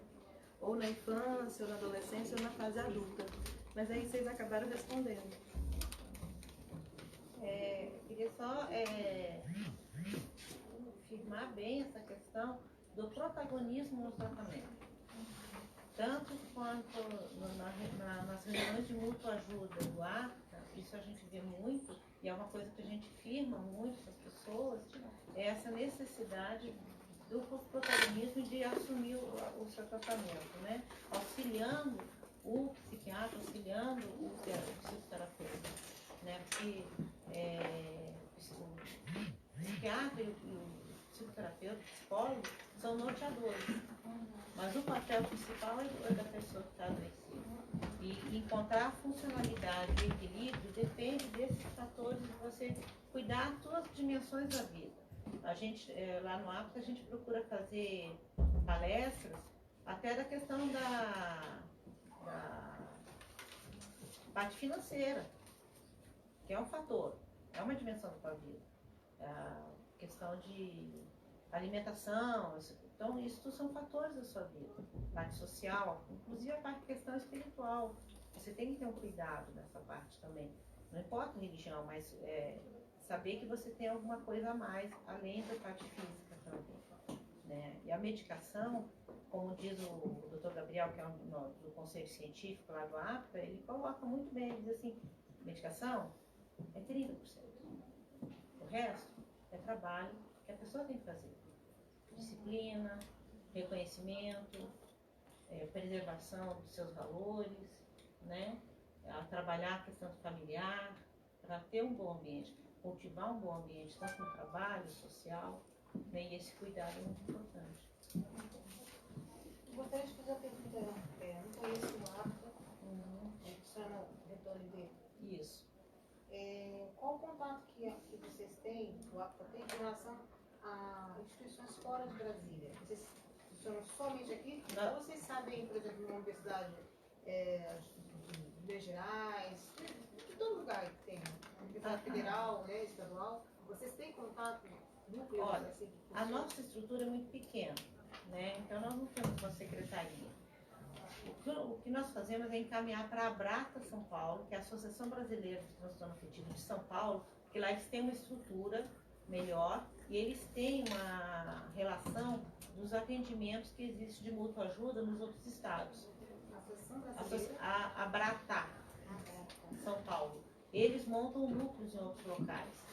F: ou na infância, ou na adolescência, ou na fase adulta. Mas aí vocês acabaram respondendo.
I: Queria só firmar bem essa questão do protagonismo no tratamento. Tanto quanto nas reuniões de mútua ajuda do APTA, isso a gente vê muito, e é uma coisa que a gente firma muito para as pessoas, é essa necessidade do protagonismo de assumir o seu tratamento, né? Auxiliando o psiquiatra, auxiliando o psicoterapeuta, né? Porque o psiquiatra e o psicoterapeuta, o psicólogo, são norteadores. Mas o papel principal é da pessoa que está adoecida. E encontrar a funcionalidade e equilíbrio depende desses fatores de você cuidar de todas as dimensões da vida. A gente, lá no APTA, a gente procura fazer palestras até da questão da parte financeira, que é um fator, é uma dimensão da tua vida. A questão de alimentação, então isso são fatores da sua vida. Parte social, inclusive a parte questão espiritual. Você tem que ter um cuidado nessa parte também. Não importa a religião, mas saber que você tem alguma coisa a mais, além da parte física também, né? E a medicação, como diz o Dr. Gabriel, que é do Conselho Científico lá do APTA, ele coloca muito bem, ele diz assim, medicação é 30%. O resto é trabalho que a pessoa tem que fazer. Disciplina, reconhecimento, preservação dos seus valores, né? A trabalhar a questão familiar, para ter um bom ambiente, cultivar um bom ambiente, tanto no trabalho, social, né? E esse cuidado é muito importante.
J: Gostaria de fazer uma pergunta, não conheço o APTA, funciona o retorno dele.
F: Isso.
J: Qual o contato que vocês têm, o APTA tem, em relação a instituições fora de Brasília? Vocês funcionam somente aqui?
I: Não.
J: Ou vocês sabem, por exemplo, numa universidade de Minas Gerais, de todo lugar que tem, universidade federal, né, estadual, vocês têm contato núcleos?
I: Olha,
J: assim, que
I: a
J: funcionam?
I: nossa estrutura é muito pequena, né? Então nós não temos uma secretaria. O que nós fazemos é encaminhar para a Abrata São Paulo, que é a Associação Brasileira de Transtorno Afetivo de São Paulo, porque lá eles têm uma estrutura melhor e eles têm uma relação dos atendimentos que existem de mútua ajuda nos outros estados.
J: Associação Brasileira.
I: A Abrata, São Paulo. Eles montam núcleos em outros locais,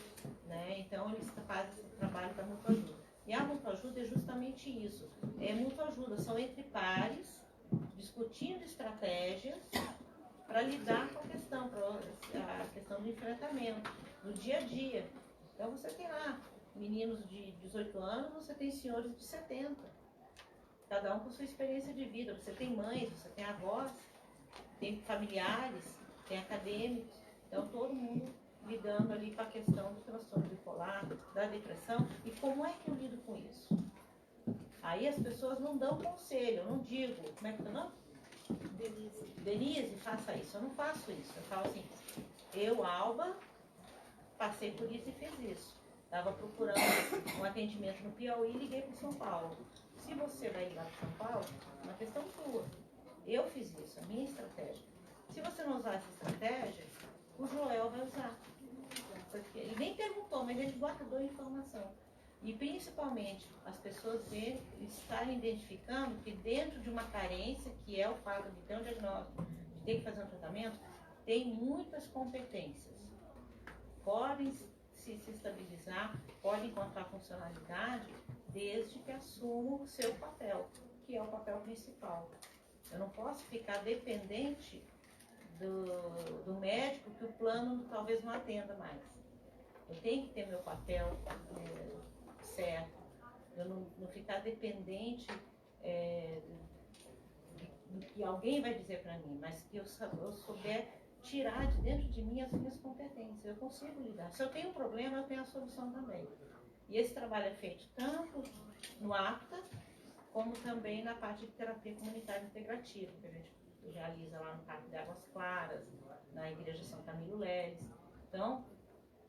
I: né? Então eles fazem esse trabalho da mútua ajuda. E a mútua ajuda é justamente isso. É mútua ajuda, são entre pares, discutindo estratégias para lidar com a questão do enfrentamento, do dia a dia. Então você tem lá meninos de 18 anos, você tem senhores de 70. Cada um com sua experiência de vida. Você tem mães, você tem avós, tem familiares, tem acadêmicos. Então todo mundo lidando ali com a questão do transtorno bipolar, da depressão e como é que eu lido com isso. Aí as pessoas não dão conselho, eu não digo, como é que é o nome? Denise, faça isso. Eu não faço isso. Eu falo assim, eu, Alba, passei por isso e fiz isso. Estava procurando um atendimento no Piauí e liguei para São Paulo. Se você vai ligar para São Paulo, é uma questão tua. Eu fiz isso, a minha estratégia. Se você não usar essa estratégia, o Joel vai usar. Porque ele nem perguntou, mas ele guardou a informação. E principalmente as pessoas estarem identificando que dentro de uma carência, que é o fato de ter um diagnóstico, de ter que fazer um tratamento, tem muitas competências. Podem se estabilizar, podem encontrar funcionalidade, desde que assumam o seu papel, que é o papel principal. Eu não posso ficar dependente do médico que o plano talvez não atenda mais. Eu tenho que ter meu papel certo, eu não ficar dependente do que alguém vai dizer para mim, mas que eu souber tirar de dentro de mim as minhas competências. Eu consigo lidar. Se eu tenho um problema, eu tenho a solução também. E esse trabalho é feito tanto no APTA, como também na parte de terapia comunitária integrativa, que a gente realiza lá no Parque de Águas Claras, na Igreja São Camilo Leles. Então,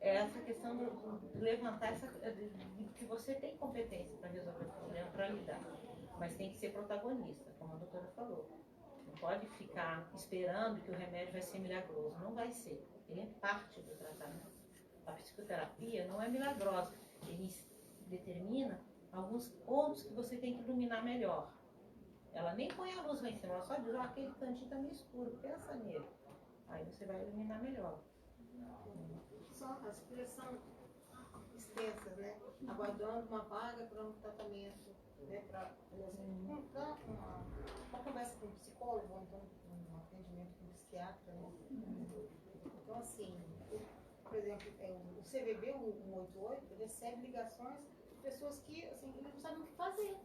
I: é essa questão de levantar de que você tem competência para resolver o problema, para lidar. Mas tem que ser protagonista, como a doutora falou. Não pode ficar esperando que o remédio vai ser milagroso. Não vai ser. Ele é parte do tratamento. A psicoterapia não é milagrosa. Ele determina alguns pontos que você tem que dominar melhor. Ela nem põe a luz lá em cima, ela só diz, aquele cantinho está meio escuro, pensa nele. Aí você vai iluminar melhor.
J: Só as coisas são extensas, né? Aguardando uma vaga para um tratamento, né? Para uma conversa com um psicólogo, ou então um atendimento com um psiquiatra, né? Então, assim, por exemplo, o CVV 188 recebe ligações de pessoas que, assim, eles não sabem o que fazer,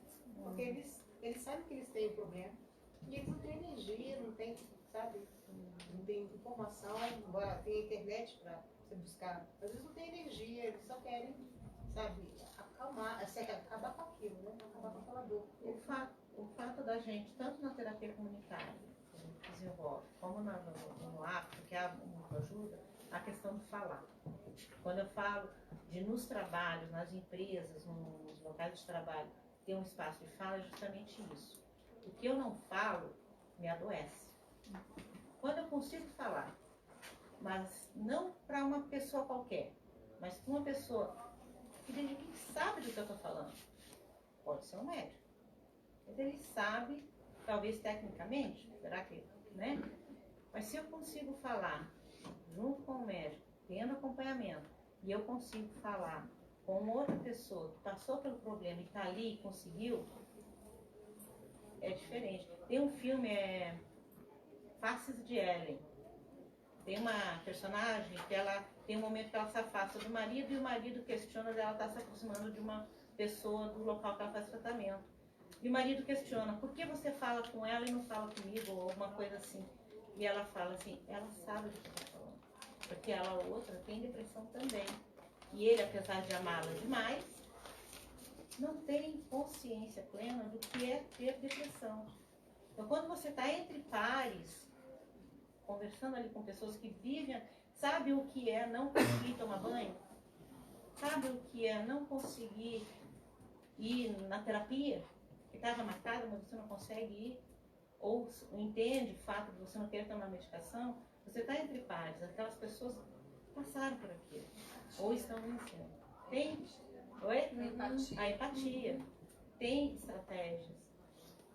J: porque eles sabem que eles têm um problema e eles não têm energia, não têm, sabe, não tem informação, embora tenha internet para você buscar, às vezes não tem energia, eles só querem, sabe, acalmar, acabar com aquilo, né? Acabar com aquela dor.
I: O fato da gente, tanto na terapia comunitária, que a gente desenvolve, como no APTA, que é a mútua ajuda, a questão de falar. Quando eu falo de nos trabalhos, nas empresas, nos locais de trabalho, ter um espaço de fala, é justamente isso. O que eu não falo me adoece. Quando eu consigo falar, mas não para uma pessoa qualquer, mas para uma pessoa que de repente sabe do que eu estou falando, pode ser um médico. Ele sabe, talvez tecnicamente, será que, né? Mas se eu consigo falar junto com o médico, tendo acompanhamento, e eu consigo falar com outra pessoa que passou pelo problema e está ali e conseguiu, é diferente. Tem um filme, Faces de Ellen. Tem uma personagem que ela tem um momento que ela se afasta do marido e o marido questiona dela estar se aproximando de uma pessoa do local que ela faz tratamento. E o marido questiona, por que você fala com ela e não fala comigo, ou alguma coisa assim. E ela fala assim, ela sabe do que está falando. Porque ela, outra, tem depressão também. E ele, apesar de amá-la demais, não tem consciência plena do que é ter depressão. Então, quando você está entre pares, conversando ali com pessoas que vivem, sabe o que é não conseguir tomar banho? Sabe o que é não conseguir ir na terapia, que estava marcada, mas você não consegue ir? Ou entende o fato de você não querer tomar medicação? Você está entre pares, aquelas pessoas passaram por aquilo, ou estão vencendo. Tem oi? A empatia. Tem estratégias.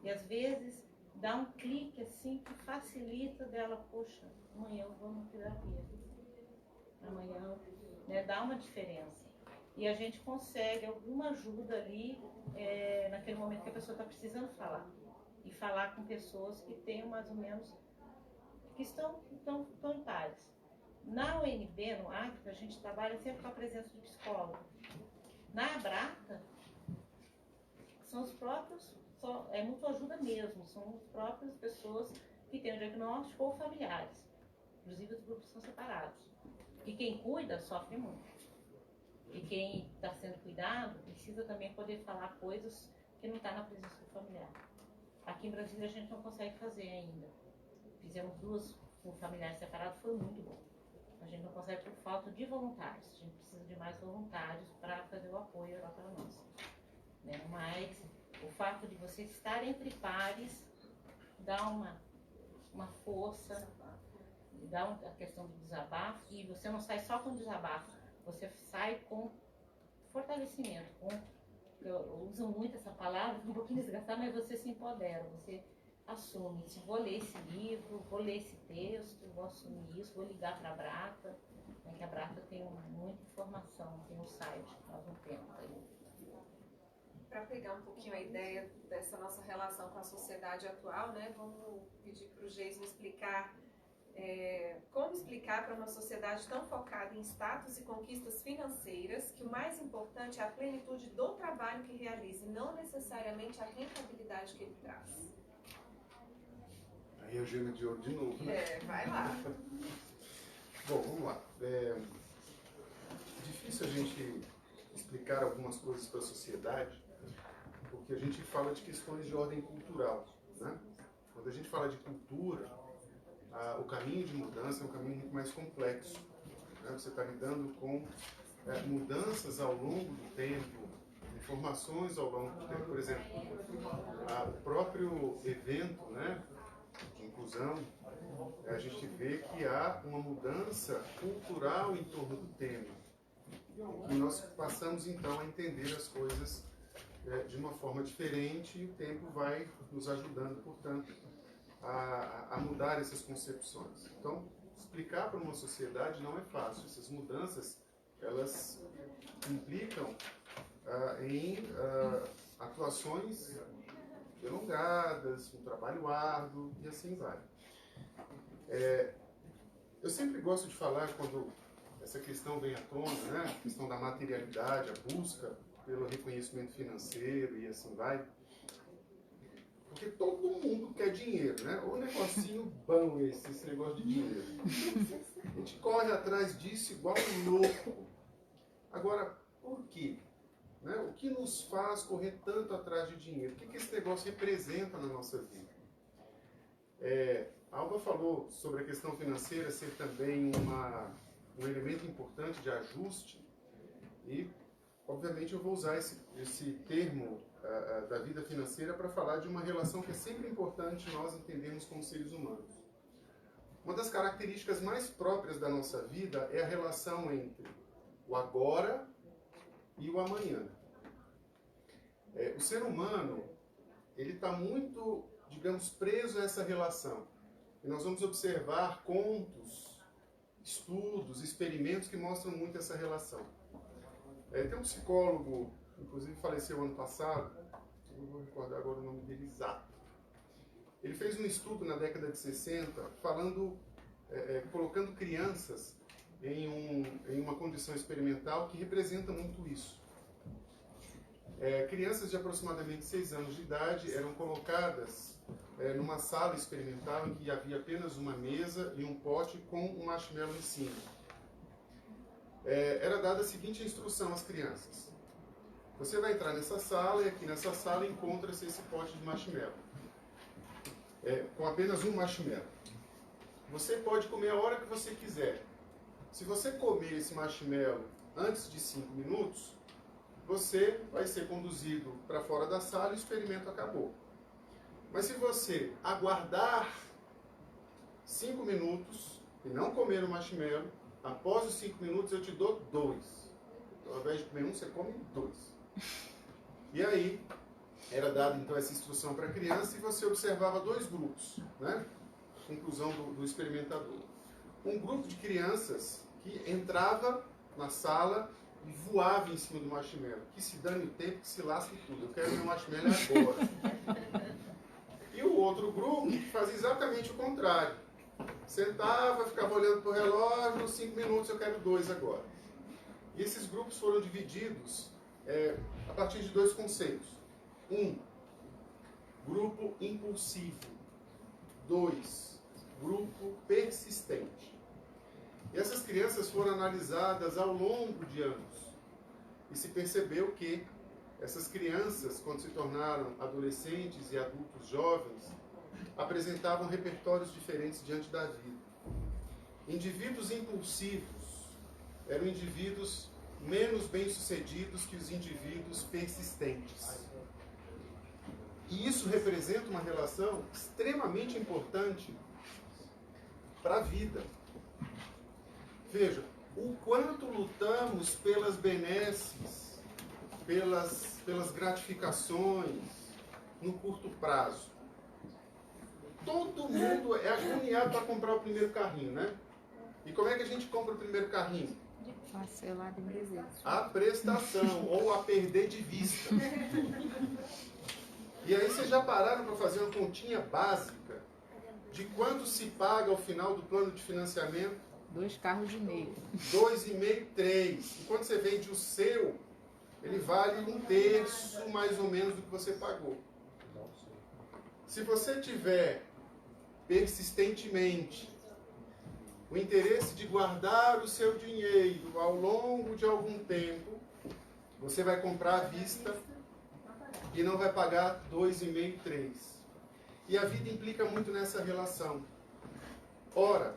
I: E às vezes dá um clique assim que facilita dela, poxa, amanhã eu vou na terapia. Amanhã, né, dá uma diferença. E a gente consegue alguma ajuda ali naquele momento que a pessoa está precisando falar. E falar com pessoas que tenham mais ou menos, que estão em pares. Na UNB, no Acre, a gente trabalha sempre com a presença de psicólogo. Na Abrata, são os próprios, é muita ajuda mesmo, são as próprias pessoas que têm o diagnóstico ou familiares. Inclusive os grupos são separados. E quem cuida sofre muito. E quem está sendo cuidado precisa também poder falar coisas que não está na presença do familiar. Aqui em Brasília a gente não consegue fazer ainda. Fizemos 2 com familiares separados, foi muito bom. A gente não consegue por falta de voluntários. A gente precisa de mais voluntários para fazer o apoio lá para nós. Né? Mas o fato de você estar entre pares dá uma força, dá a questão do desabafo, e você não sai só com desabafo, você sai com fortalecimento, eu uso muito essa palavra, um pouquinho desgastada, mas você se empodera, você assume, vou ler esse livro, vou ler esse texto, vou assumir isso, vou ligar para a Abrata, né, que a Abrata tem muita informação, tem um site, nós não temos aí.
A: Para pegar um pouquinho a ideia dessa nossa relação com a sociedade atual, né, vamos pedir para o Geison explicar como explicar para uma sociedade tão focada em status e conquistas financeiras que o mais importante é a plenitude do trabalho que realiza e não necessariamente a rentabilidade que ele traz.
C: Aí a gema de ouro de novo, né?
A: Vai lá.
C: Bom, vamos lá. Difícil a gente explicar algumas coisas para a sociedade, porque a gente fala de questões de ordem cultural, né? Quando a gente fala de cultura, o caminho de mudança é um caminho muito mais complexo, né? Você está lidando com mudanças ao longo do tempo, informações ao longo do tempo. Por exemplo, o próprio evento, né, de inclusão, a gente vê que há uma mudança cultural em torno do tema. E nós passamos então a entender as coisas de uma forma diferente, e o tempo vai nos ajudando, portanto, a mudar essas concepções. Então, explicar para uma sociedade não é fácil. Essas mudanças, elas implicam em atuações delongadas, um trabalho árduo e assim vai. Eu sempre gosto de falar, quando essa questão vem à tona, né, a questão da materialidade, a busca pelo reconhecimento financeiro e assim vai, porque todo mundo quer dinheiro, né? O negocinho bom esse negócio de dinheiro. A gente corre atrás disso igual um louco. Agora, por quê? Né? O que nos faz correr tanto atrás de dinheiro? O que esse negócio representa na nossa vida? A Alba falou sobre a questão financeira ser também um elemento importante de ajuste, e, obviamente, eu vou usar esse termo da vida financeira para falar de uma relação que é sempre importante nós entendermos como seres humanos. Uma das características mais próprias da nossa vida é a relação entre o agora e o amanhã. O ser humano, ele está muito, digamos, preso a essa relação. E nós vamos observar contos, estudos, experimentos que mostram muito essa relação. Tem um psicólogo, inclusive faleceu ano passado, não vou recordar agora o nome dele exato. Ele fez um estudo na década de 60, colocando crianças em uma condição experimental que representa muito isso. Crianças de aproximadamente 6 anos de idade eram colocadas numa sala experimental em que havia apenas uma mesa e um pote com um marshmallow em cima. Era dada a seguinte instrução às crianças: Você vai entrar nessa sala e aqui nessa sala encontra-se esse pote de marshmallow. Com apenas um marshmallow. Você pode comer a hora que você quiser. Se você comer esse marshmallow antes de 5 minutos, você vai ser conduzido para fora da sala e o experimento acabou. Mas se você aguardar 5 minutos e não comer o marshmallow, após os 5 minutos eu te dou 2. Então, ao invés de comer um, você come 2. E aí, era dada então essa instrução para a criança e você observava 2 grupos, né? Conclusão do experimentador. Um grupo de crianças que entrava na sala e voava em cima do marshmallow. Que se dane o tempo, que se lasque tudo. Eu quero meu marshmallow agora. E o outro grupo fazia exatamente o contrário. Sentava, ficava olhando para o relógio, 5 minutos, eu quero 2 agora. E esses grupos foram divididos a partir de 2 conceitos. 1, grupo impulsivo. 2, grupo persistente. E essas crianças foram analisadas ao longo de anos. E se percebeu que essas crianças, quando se tornaram adolescentes e adultos jovens, apresentavam repertórios diferentes diante da vida. Indivíduos impulsivos eram indivíduos menos bem-sucedidos que os indivíduos persistentes. E isso representa uma relação extremamente importante para a vida. Veja, o quanto lutamos pelas benesses, pelas gratificações no curto prazo. Todo mundo é agoniado para comprar o primeiro carrinho, né? E como é que a gente compra o primeiro carrinho?
G: Parcelado em vezes.
C: A prestação, ou a perder de vista. E aí vocês já pararam para fazer uma continha básica de quanto se paga ao final do plano de financiamento?
G: 2 carros e meio.
C: 2,5, 3. E quando você vende o seu, ele vale 1/3 mais ou menos do que você pagou. Se você tiver persistentemente o interesse de guardar o seu dinheiro ao longo de algum tempo, você vai comprar à vista e não vai pagar 2,5, 3. E a vida implica muito nessa relação. Ora,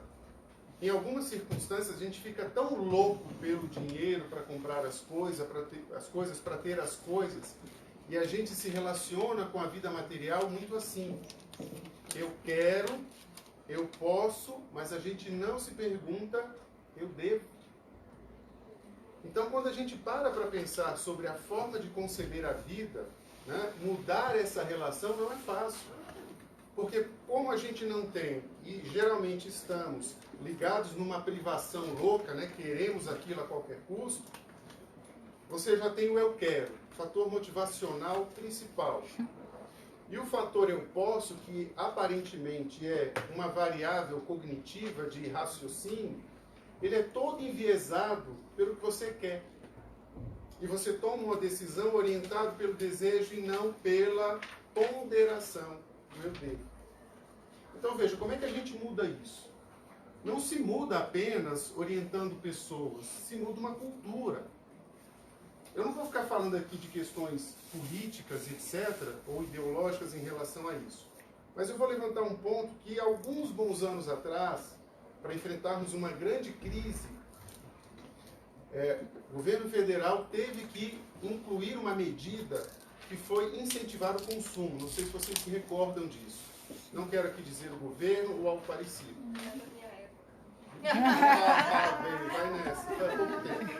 C: em algumas circunstâncias a gente fica tão louco pelo dinheiro para comprar as coisas, para ter as coisas, e a gente se relaciona com a vida material muito assim. Eu quero, eu posso, mas a gente não se pergunta, eu devo. Então, quando a gente para pensar sobre a forma de conceber a vida, né, mudar essa relação não é fácil. Porque como a gente não tem, e geralmente estamos ligados numa privação louca, né, queremos aquilo a qualquer custo, você já tem o eu quero, fator motivacional principal. E o fator eu posso, que aparentemente é uma variável cognitiva de raciocínio, ele é todo enviesado pelo que você quer. E você toma uma decisão orientada pelo desejo e não pela ponderação do eu devo. Então veja, como é que a gente muda isso? Não se muda apenas orientando pessoas, se muda uma cultura. Eu não vou ficar falando aqui de questões políticas, etc., ou ideológicas em relação a isso. Mas eu vou levantar um ponto que, alguns bons anos atrás, para enfrentarmos uma grande crise, o governo federal teve que incluir uma medida que foi incentivar o consumo. Não sei se vocês se recordam disso. Não quero aqui dizer o governo ou algo parecido. Vai nessa, faz pouco tempo.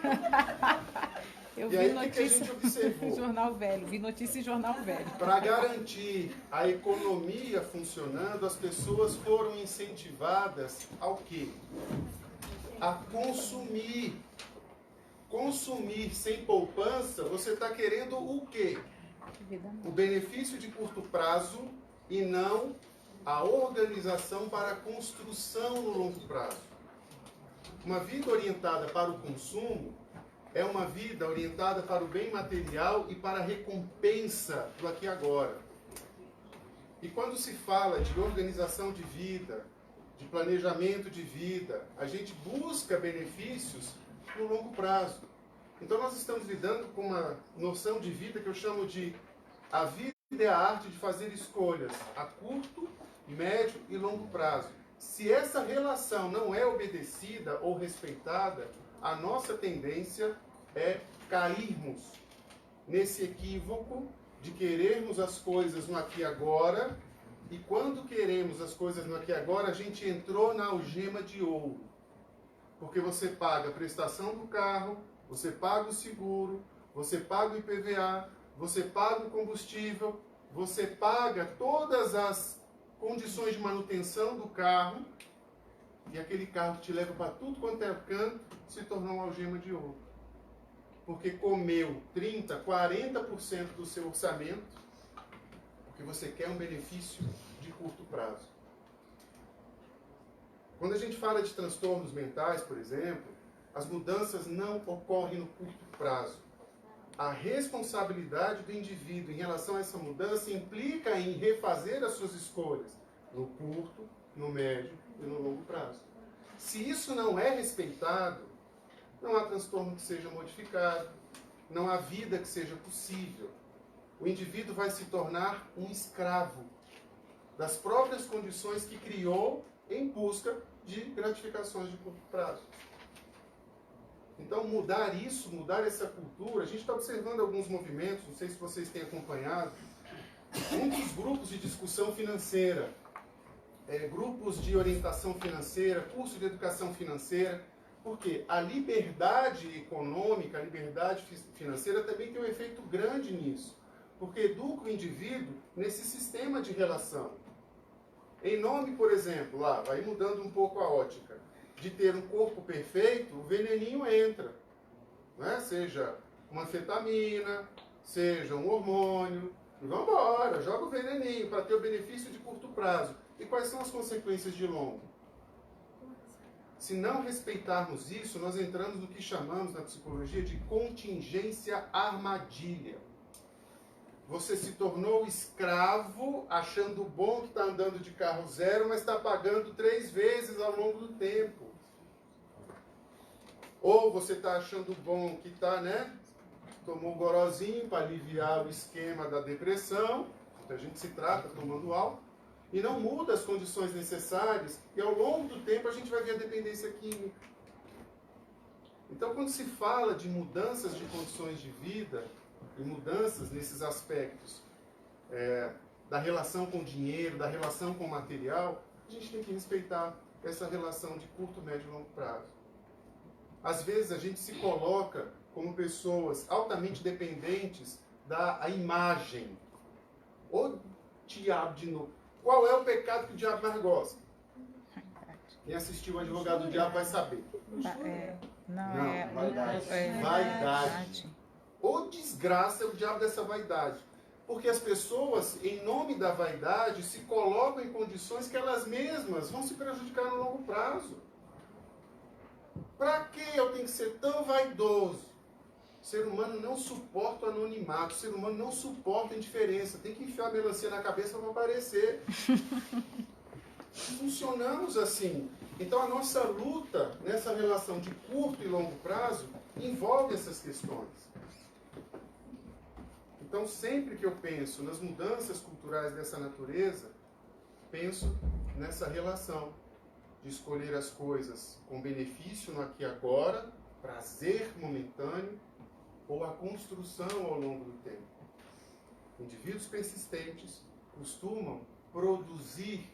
G: Eu
C: E
G: vi
C: aí,
G: notícia
C: o que a gente observou?
G: Jornal Velho, vi notícia em Jornal Velho.
C: Para garantir a economia funcionando, as pessoas foram incentivadas ao quê? A consumir. Consumir sem poupança, você está querendo o quê? O benefício de curto prazo e não a organização para a construção no longo prazo. Uma vida orientada para o consumo é uma vida orientada para o bem material e para a recompensa do aqui e agora. E quando se fala de organização de vida, de planejamento de vida, a gente busca benefícios no longo prazo. Então nós estamos lidando com uma noção de vida que eu chamo de a vida é a arte de fazer escolhas a curto, médio e longo prazo. Se essa relação não é obedecida ou respeitada, a nossa tendência é cairmos nesse equívoco de querermos as coisas no aqui e agora, e quando queremos as coisas no aqui e agora, a gente entrou na algema de ouro. Porque você paga a prestação do carro, você paga o seguro, você paga o IPVA, você paga o combustível, você paga todas as condições de manutenção do carro, e aquele carro que te leva para tudo quanto é canto se tornou uma algema de ouro. Porque comeu 30%, 40% do seu orçamento, porque você quer um benefício de curto prazo. Quando a gente fala de transtornos mentais, por exemplo, as mudanças não ocorrem no curto prazo. A responsabilidade do indivíduo em relação a essa mudança implica em refazer as suas escolhas no curto, no médio e no longo prazo. Se isso não é respeitado, não há transtorno que seja modificado, não há vida que seja possível. O indivíduo vai se tornar um escravo das próprias condições que criou em busca de gratificações de curto prazo. Então, mudar isso, mudar essa cultura, a gente está observando alguns movimentos, não sei se vocês têm acompanhado, muitos grupos de discussão financeira, grupos de orientação financeira, curso de educação financeira, porque a liberdade econômica, a liberdade financeira também tem um efeito grande nisso, porque educa o indivíduo nesse sistema de relação. Em nome, por exemplo, lá, vai mudando um pouco a ótica, de ter um corpo perfeito, o veneninho entra. Né? Seja uma anfetamina, seja um hormônio, e vamos embora, joga o veneninho para ter o benefício de curto prazo. E quais são as consequências de longo? Se não respeitarmos isso, nós entramos no que chamamos na psicologia de contingência armadilha. Você se tornou escravo, achando bom que está andando de carro zero, mas está pagando 3 vezes ao longo do tempo. Ou você está achando bom que está, né? Tomou um gorozinho para aliviar o esquema da depressão, muita gente se trata tomando álcool, e não muda as condições necessárias, e ao longo do tempo a gente vai ver a dependência química. Então, quando se fala de mudanças de condições de vida, e mudanças nesses aspectos da relação com o dinheiro, da relação com o material, a gente tem que respeitar essa relação de curto, médio e longo prazo. Às vezes a gente se coloca como pessoas altamente dependentes da imagem. O diabo de novo. Qual é o pecado que o diabo mais gosta? Quem assistiu o Advogado do Diabo vai saber. Vaidade. Ou desgraça é o diabo dessa vaidade. Porque as pessoas, em nome da vaidade, se colocam em condições que elas mesmas vão se prejudicar no longo prazo. Para que eu tenho que ser tão vaidoso? O ser humano não suporta o anonimato, o ser humano não suporta a indiferença. Tem que enfiar a melancia na cabeça para aparecer. Funcionamos assim. Então a nossa luta nessa relação de curto e longo prazo envolve essas questões. Então, sempre que eu penso nas mudanças culturais dessa natureza, penso nessa relação de escolher as coisas com benefício no aqui e agora, prazer momentâneo, ou a construção ao longo do tempo. Indivíduos persistentes costumam produzir,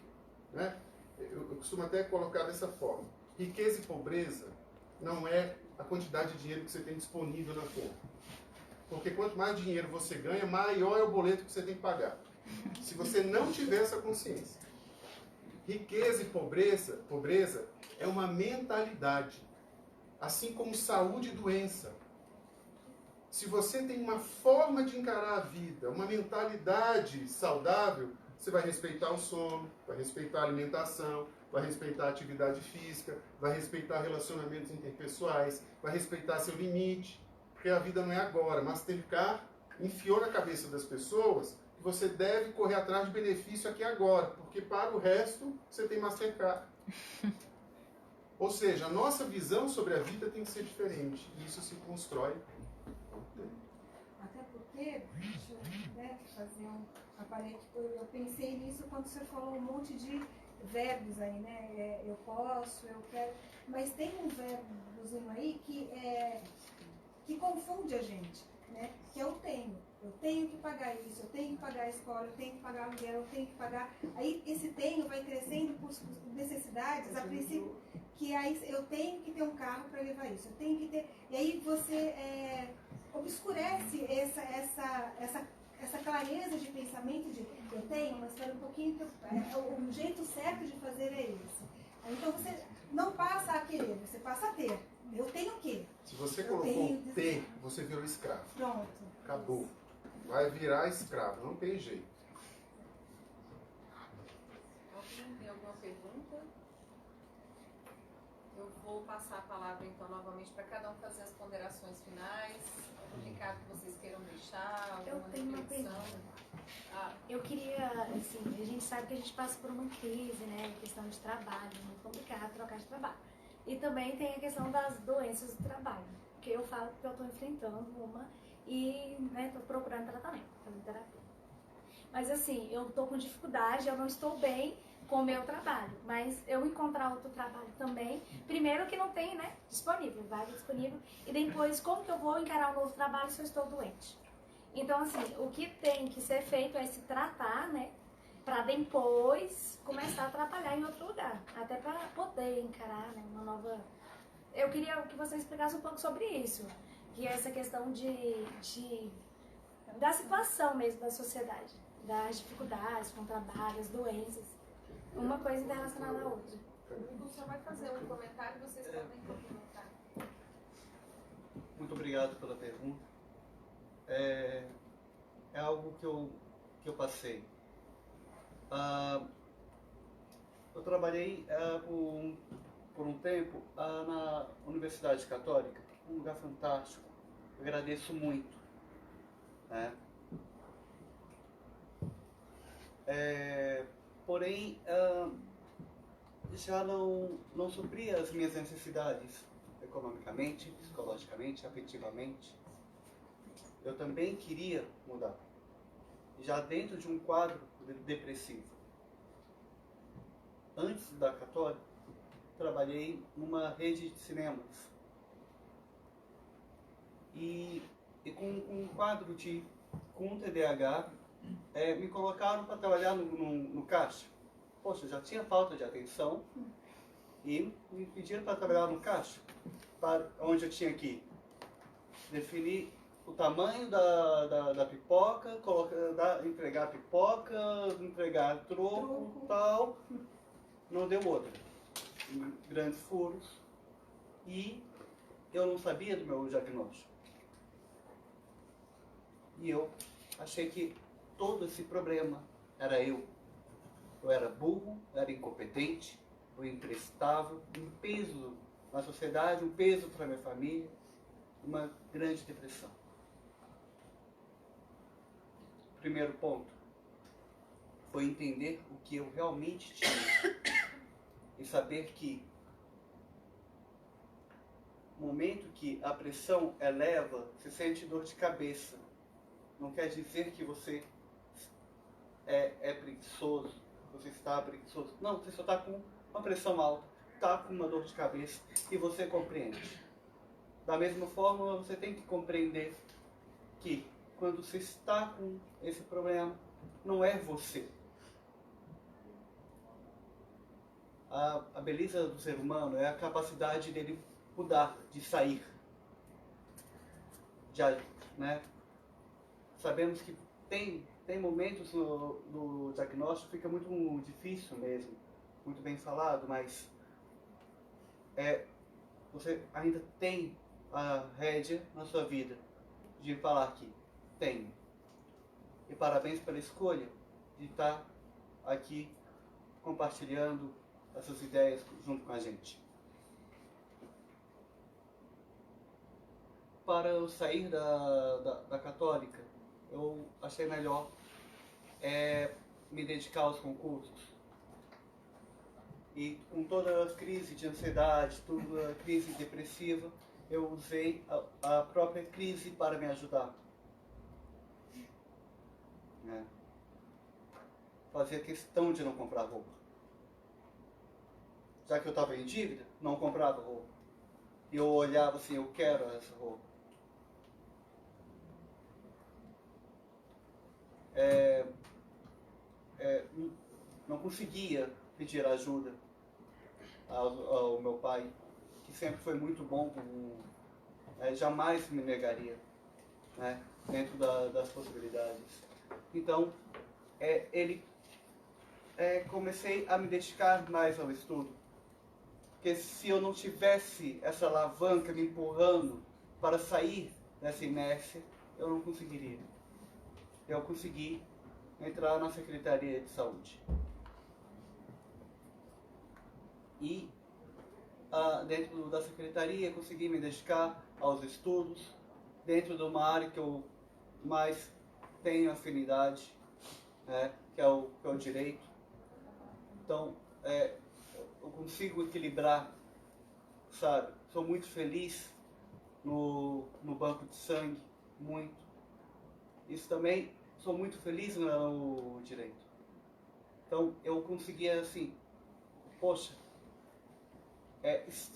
C: né? Eu costumo até colocar dessa forma: riqueza e pobreza não é a quantidade de dinheiro que você tem disponível na conta. Porque quanto mais dinheiro você ganha, maior é o boleto que você tem que pagar. Se você não tiver essa consciência. Riqueza e pobreza é uma mentalidade. Assim como saúde e doença. Se você tem uma forma de encarar a vida, uma mentalidade saudável, você vai respeitar o sono, vai respeitar a alimentação, vai respeitar a atividade física, vai respeitar relacionamentos interpessoais, vai respeitar seu limite. Porque a vida não é agora. Mastercard enfiou na cabeça das pessoas que você deve correr atrás de benefício aqui agora, porque para o resto você tem Mastercard. Ou seja, a nossa visão sobre a vida tem que ser diferente. E isso se constrói
H: Até porque, deixa eu, né, fazer um aparente, eu pensei nisso quando você falou um monte de verbos aí, né? Eu posso, eu quero, mas tem um verbozinho aí que confunde a gente, né? Que é o tenho. Eu tenho que pagar isso, eu tenho que pagar a escola, eu tenho que pagar aluguel, eu tenho que pagar. Aí esse tenho vai crescendo por necessidades, a princípio, que aí eu tenho que ter um carro para levar isso, eu tenho que ter. E aí você obscurece essa clareza de pensamento de eu tenho, mas espera um pouquinho, o jeito certo de fazer é esse. Então você não passa a querer, você passa a ter. Eu tenho o quê?
C: Se você colocou ter, você virou escravo.
H: Pronto.
C: Acabou. Vai virar escravo, não tem jeito.
A: Alguém tem alguma pergunta? Eu vou passar a palavra então novamente para cada um fazer as ponderações finais. Um recado que vocês queiram deixar, alguma
K: Eu tenho uma
A: reflexão.
K: Eu queria, assim, a gente sabe que a gente passa por uma crise, né, questão de trabalho, muito complicado trocar de trabalho. E também tem a questão das doenças do trabalho, que eu falo que eu estou enfrentando uma e estou procurando tratamento, fazendo terapia. Mas assim, eu estou com dificuldade, eu não estou bem com o meu trabalho, mas eu encontrar outro trabalho também, primeiro que não tem, né, disponível, vaga disponível, e depois como que eu vou encarar um novo trabalho se eu estou doente? Então assim, o que tem que ser feito é se tratar, né, para depois começar a trabalhar em outro lugar, até para poder encarar, né, uma nova... Eu queria que você explicasse um pouco sobre isso, que é essa questão da situação mesmo da sociedade, das dificuldades com o trabalho, as doenças, uma coisa relacionada à outra.
A: O senhor vai fazer um comentário e vocês podem complementar.
B: Muito obrigado pela pergunta. É algo que eu passei. Eu trabalhei por um tempo na Universidade Católica, um lugar fantástico. Eu agradeço muito. Né? Porém, já não supria as minhas necessidades economicamente, psicologicamente, afetivamente. Eu também queria mudar, já dentro de um quadro depressivo. Antes da Católica, trabalhei numa rede de cinemas e com um quadro com TDAH, me colocaram para trabalhar no caixa. Poxa, já tinha falta de atenção e me pediram para trabalhar no caixa, onde eu tinha que definir o tamanho da pipoca, entregar a pipoca, entregar troco, tal. Não deu outra. Grandes furos. E eu não sabia do meu diagnóstico. E eu achei que todo esse problema era eu. Eu era burro, era incompetente, eu imprestável, um peso na sociedade, um peso para minha família, uma grande depressão. Primeiro ponto foi entender o que eu realmente tinha e saber que no momento que a pressão eleva, você sente dor de cabeça. Não quer dizer que você é preguiçoso, você está preguiçoso. Não, você só está com uma pressão alta, está com uma dor de cabeça e você compreende. Da mesma forma, você tem que compreender que quando você está com esse problema, não é você. A beleza do ser humano é a capacidade dele mudar, de sair. Né? Sabemos que tem momentos no diagnóstico que fica muito difícil mesmo, muito bem falado, mas você ainda tem a rédea na sua vida de falar que tem. E parabéns pela escolha de estar aqui compartilhando essas ideias junto com a gente. Para eu sair da Católica, eu achei melhor me dedicar aos concursos. E com toda a crise de ansiedade, toda a crise depressiva, eu usei a própria crise para me ajudar. Né? Fazia questão de não comprar roupa. Já que eu estava em dívida, não comprava roupa. E eu olhava assim, eu quero essa roupa. Não conseguia pedir ajuda ao meu pai, que sempre foi muito bom comigo. Jamais me negaria, né, dentro das possibilidades. Então, comecei a me dedicar mais ao estudo. Porque se eu não tivesse essa alavanca me empurrando para sair dessa inércia, eu não conseguiria. Eu consegui entrar na Secretaria de Saúde. E dentro da secretaria consegui me dedicar aos estudos, dentro de uma área que eu mais tenho afinidade, né, que é o direito. Então, eu consigo equilibrar, sabe? Sou muito feliz no banco de sangue, muito. Isso também, sou muito feliz no direito. Então, eu conseguia, assim, poxa,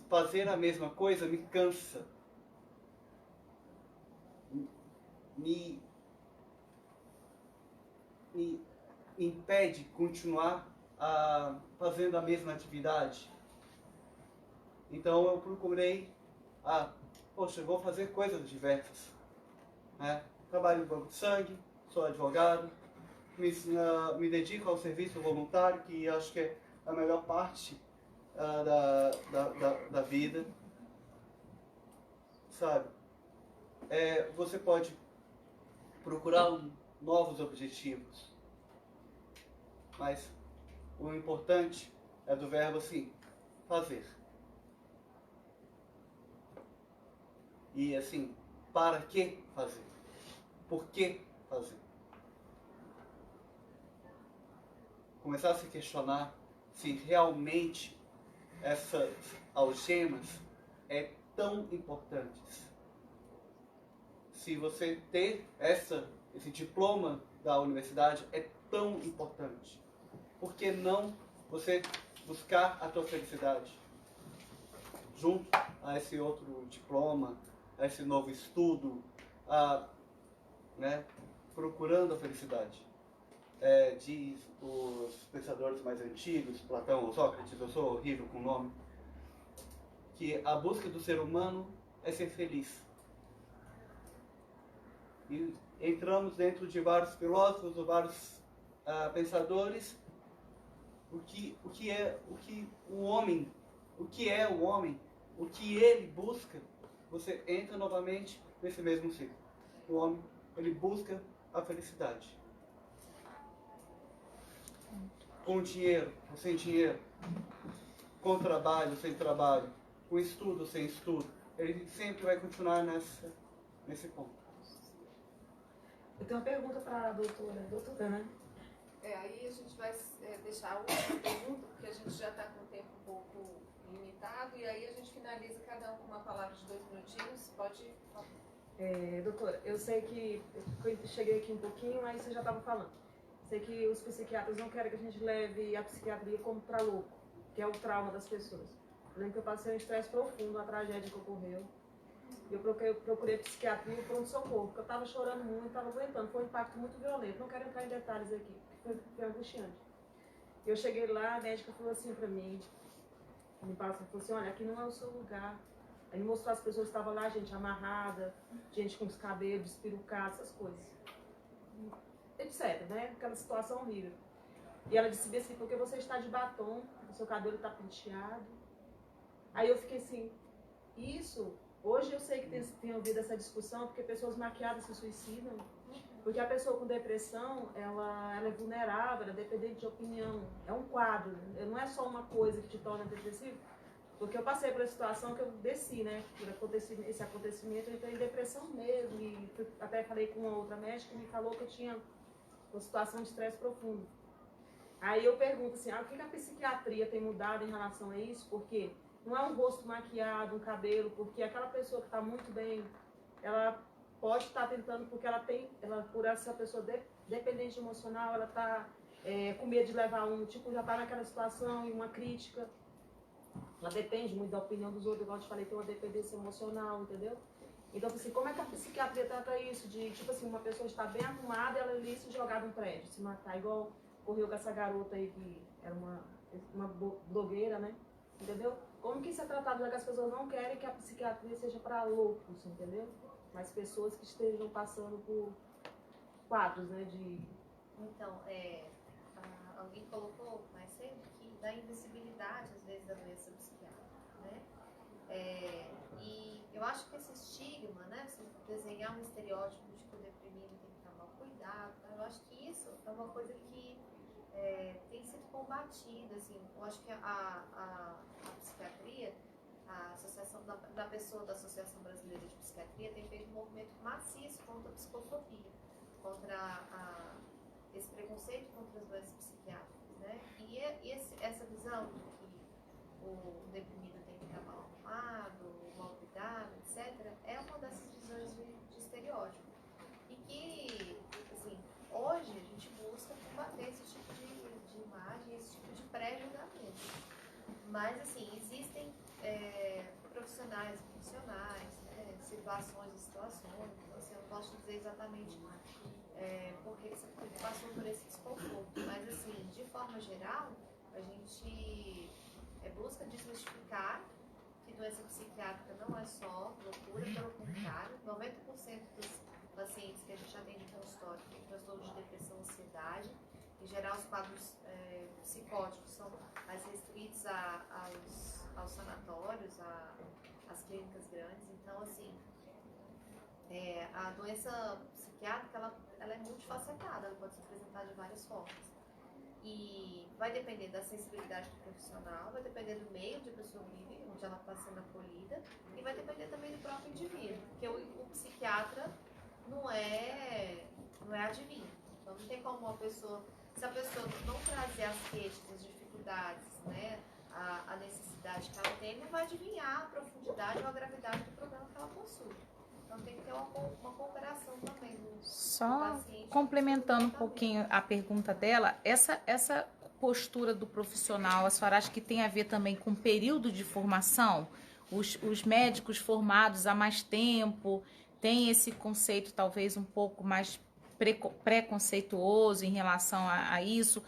B: fazer a mesma coisa me cansa. Me impede continuar fazendo a mesma atividade. Então eu procurei, poxa, eu vou fazer coisas diversas. Né? Trabalho no banco de sangue, sou advogado, me dedico ao serviço voluntário, que acho que é a melhor parte da vida. Sabe? Você pode procurar novos objetivos, mas o importante é do verbo assim, fazer. E assim, para que fazer? Por que fazer? Começar a se questionar se realmente essas algemas tão importantes. Se você ter esse diploma da universidade é tão importante. Por que não você buscar a tua felicidade? Junto a esse outro diploma, a esse novo estudo, né, procurando a felicidade. Diz os pensadores mais antigos, Platão ou Sócrates, eu sou horrível com o nome, que a busca do ser humano é ser feliz. E entramos dentro de vários filósofos ou vários pensadores, o que é o homem, o que ele busca, você entra novamente nesse mesmo ciclo. O homem, ele busca a felicidade. Com dinheiro ou sem dinheiro, com trabalho ou sem trabalho, com estudo ou sem estudo, ele sempre vai continuar nesse ponto.
L: Eu tenho uma pergunta para a doutora, né?
A: Aí a gente vai deixar a última pergunta, porque a gente já está com o tempo um pouco limitado, e aí a gente finaliza cada um com uma palavra de 2 minutinhos. Pode falar.
L: Doutora, eu sei que eu cheguei aqui um pouquinho, mas você já estava falando. Sei que os psiquiatras não querem que a gente leve a psiquiatria como para louco, que é o trauma das pessoas. Eu lembro que eu passei um estresse profundo, uma tragédia que ocorreu. E eu procurei psiquiatria e pronto-socorro, porque eu estava chorando muito, estava aguentando. Foi um impacto muito violento. Não quero entrar em detalhes aqui, foi angustiante. Eu cheguei lá, a médica falou assim para mim, falou assim, olha, aqui não é o seu lugar. Aí me mostrou as pessoas que estavam lá, gente amarrada, gente com os cabelos despirucados, essas coisas. Etc, né? Aquela situação horrível. E ela disse assim, porque você está de batom, o seu cabelo está penteado. Aí eu fiquei assim, isso... Hoje eu sei que tem ouvido essa discussão porque pessoas maquiadas se suicidam. Porque a pessoa com depressão, ela é vulnerável, ela é dependente de opinião. É um quadro, não é só uma coisa que te torna depressivo. Porque eu passei por uma situação que eu desci, né? Por esse acontecimento, eu entrei em depressão mesmo. E até falei com uma outra médica que me falou que eu tinha uma situação de estresse profundo. Aí eu pergunto assim, o que a psiquiatria tem mudado em relação a isso? Porque não é um rosto maquiado, um cabelo, porque aquela pessoa que está muito bem, ela pode estar tentando, porque por essa pessoa dependente emocional, ela está com medo de levar já está naquela situação e uma crítica. Ela depende muito da opinião dos outros, igual eu te falei, tem uma dependência emocional, entendeu? Então, assim, como é que a psiquiatria trata isso? De, tipo assim, uma pessoa está bem arrumada e ela ali se jogar de um prédio, se matar, igual ocorreu com essa garota aí, que era uma blogueira, né? Entendeu? Como que isso é tratado, já que as pessoas não querem que a psiquiatria seja para loucos, entendeu? Mas pessoas que estejam passando por quadros, né, de...
E: Então, alguém colocou mais cedo que da invisibilidade, às vezes, da doença psiquiátrica, né? E eu acho que esse estigma, né, você desenhar um estereótipo de que o deprimido tem que tomar cuidado, né? Eu acho que isso é uma coisa que tem sido combatida, assim. Eu acho que a psiquiatria, a Associação da pessoa da Associação Brasileira de Psiquiatria tem feito um movimento maciço contra a psicofobia, contra esse preconceito contra as doenças psiquiátricas, né? E essa visão de que o deprimido tem que estar mal arrumado, mal cuidado, etc., é uma dessas visões de estereótipo. E que, assim, hoje a gente busca combater esse tipo de imagem, esse tipo de pré-julgamento. Mas, assim, existem profissionais funcionais, né, situações e situações. Então, assim, eu não posso dizer exatamente porque você passou por esse desconforto. Mas, assim, de forma geral, a gente busca desmistificar que doença psiquiátrica não é só loucura, pelo contrário, 90% dos pacientes que a gente atende no consultório têm transtorno de depressão e ansiedade. Em geral, os quadros psicóticos são mais restritos aos sanatórios, às clínicas grandes. Então, assim, a doença psiquiátrica ela é multifacetada, ela pode se apresentar de várias formas. E vai depender da sensibilidade do profissional, vai depender do meio onde a pessoa vive, onde ela está sendo acolhida, e vai depender também do próprio indivíduo, porque o psiquiatra não é adivinho. Então não tem como uma pessoa, se a pessoa não trazer as queixas, as dificuldades, né, a necessidade que ela tem, não vai adivinhar a profundidade ou a gravidade do problema que ela possui. Então tem que ter uma cooperação também do paciente.
G: Complementando um pouquinho a pergunta dela, essa postura do profissional, a senhora acha que tem a ver também com o período de formação? Os médicos formados há mais tempo têm esse conceito talvez um pouco mais preconceituoso em relação a isso?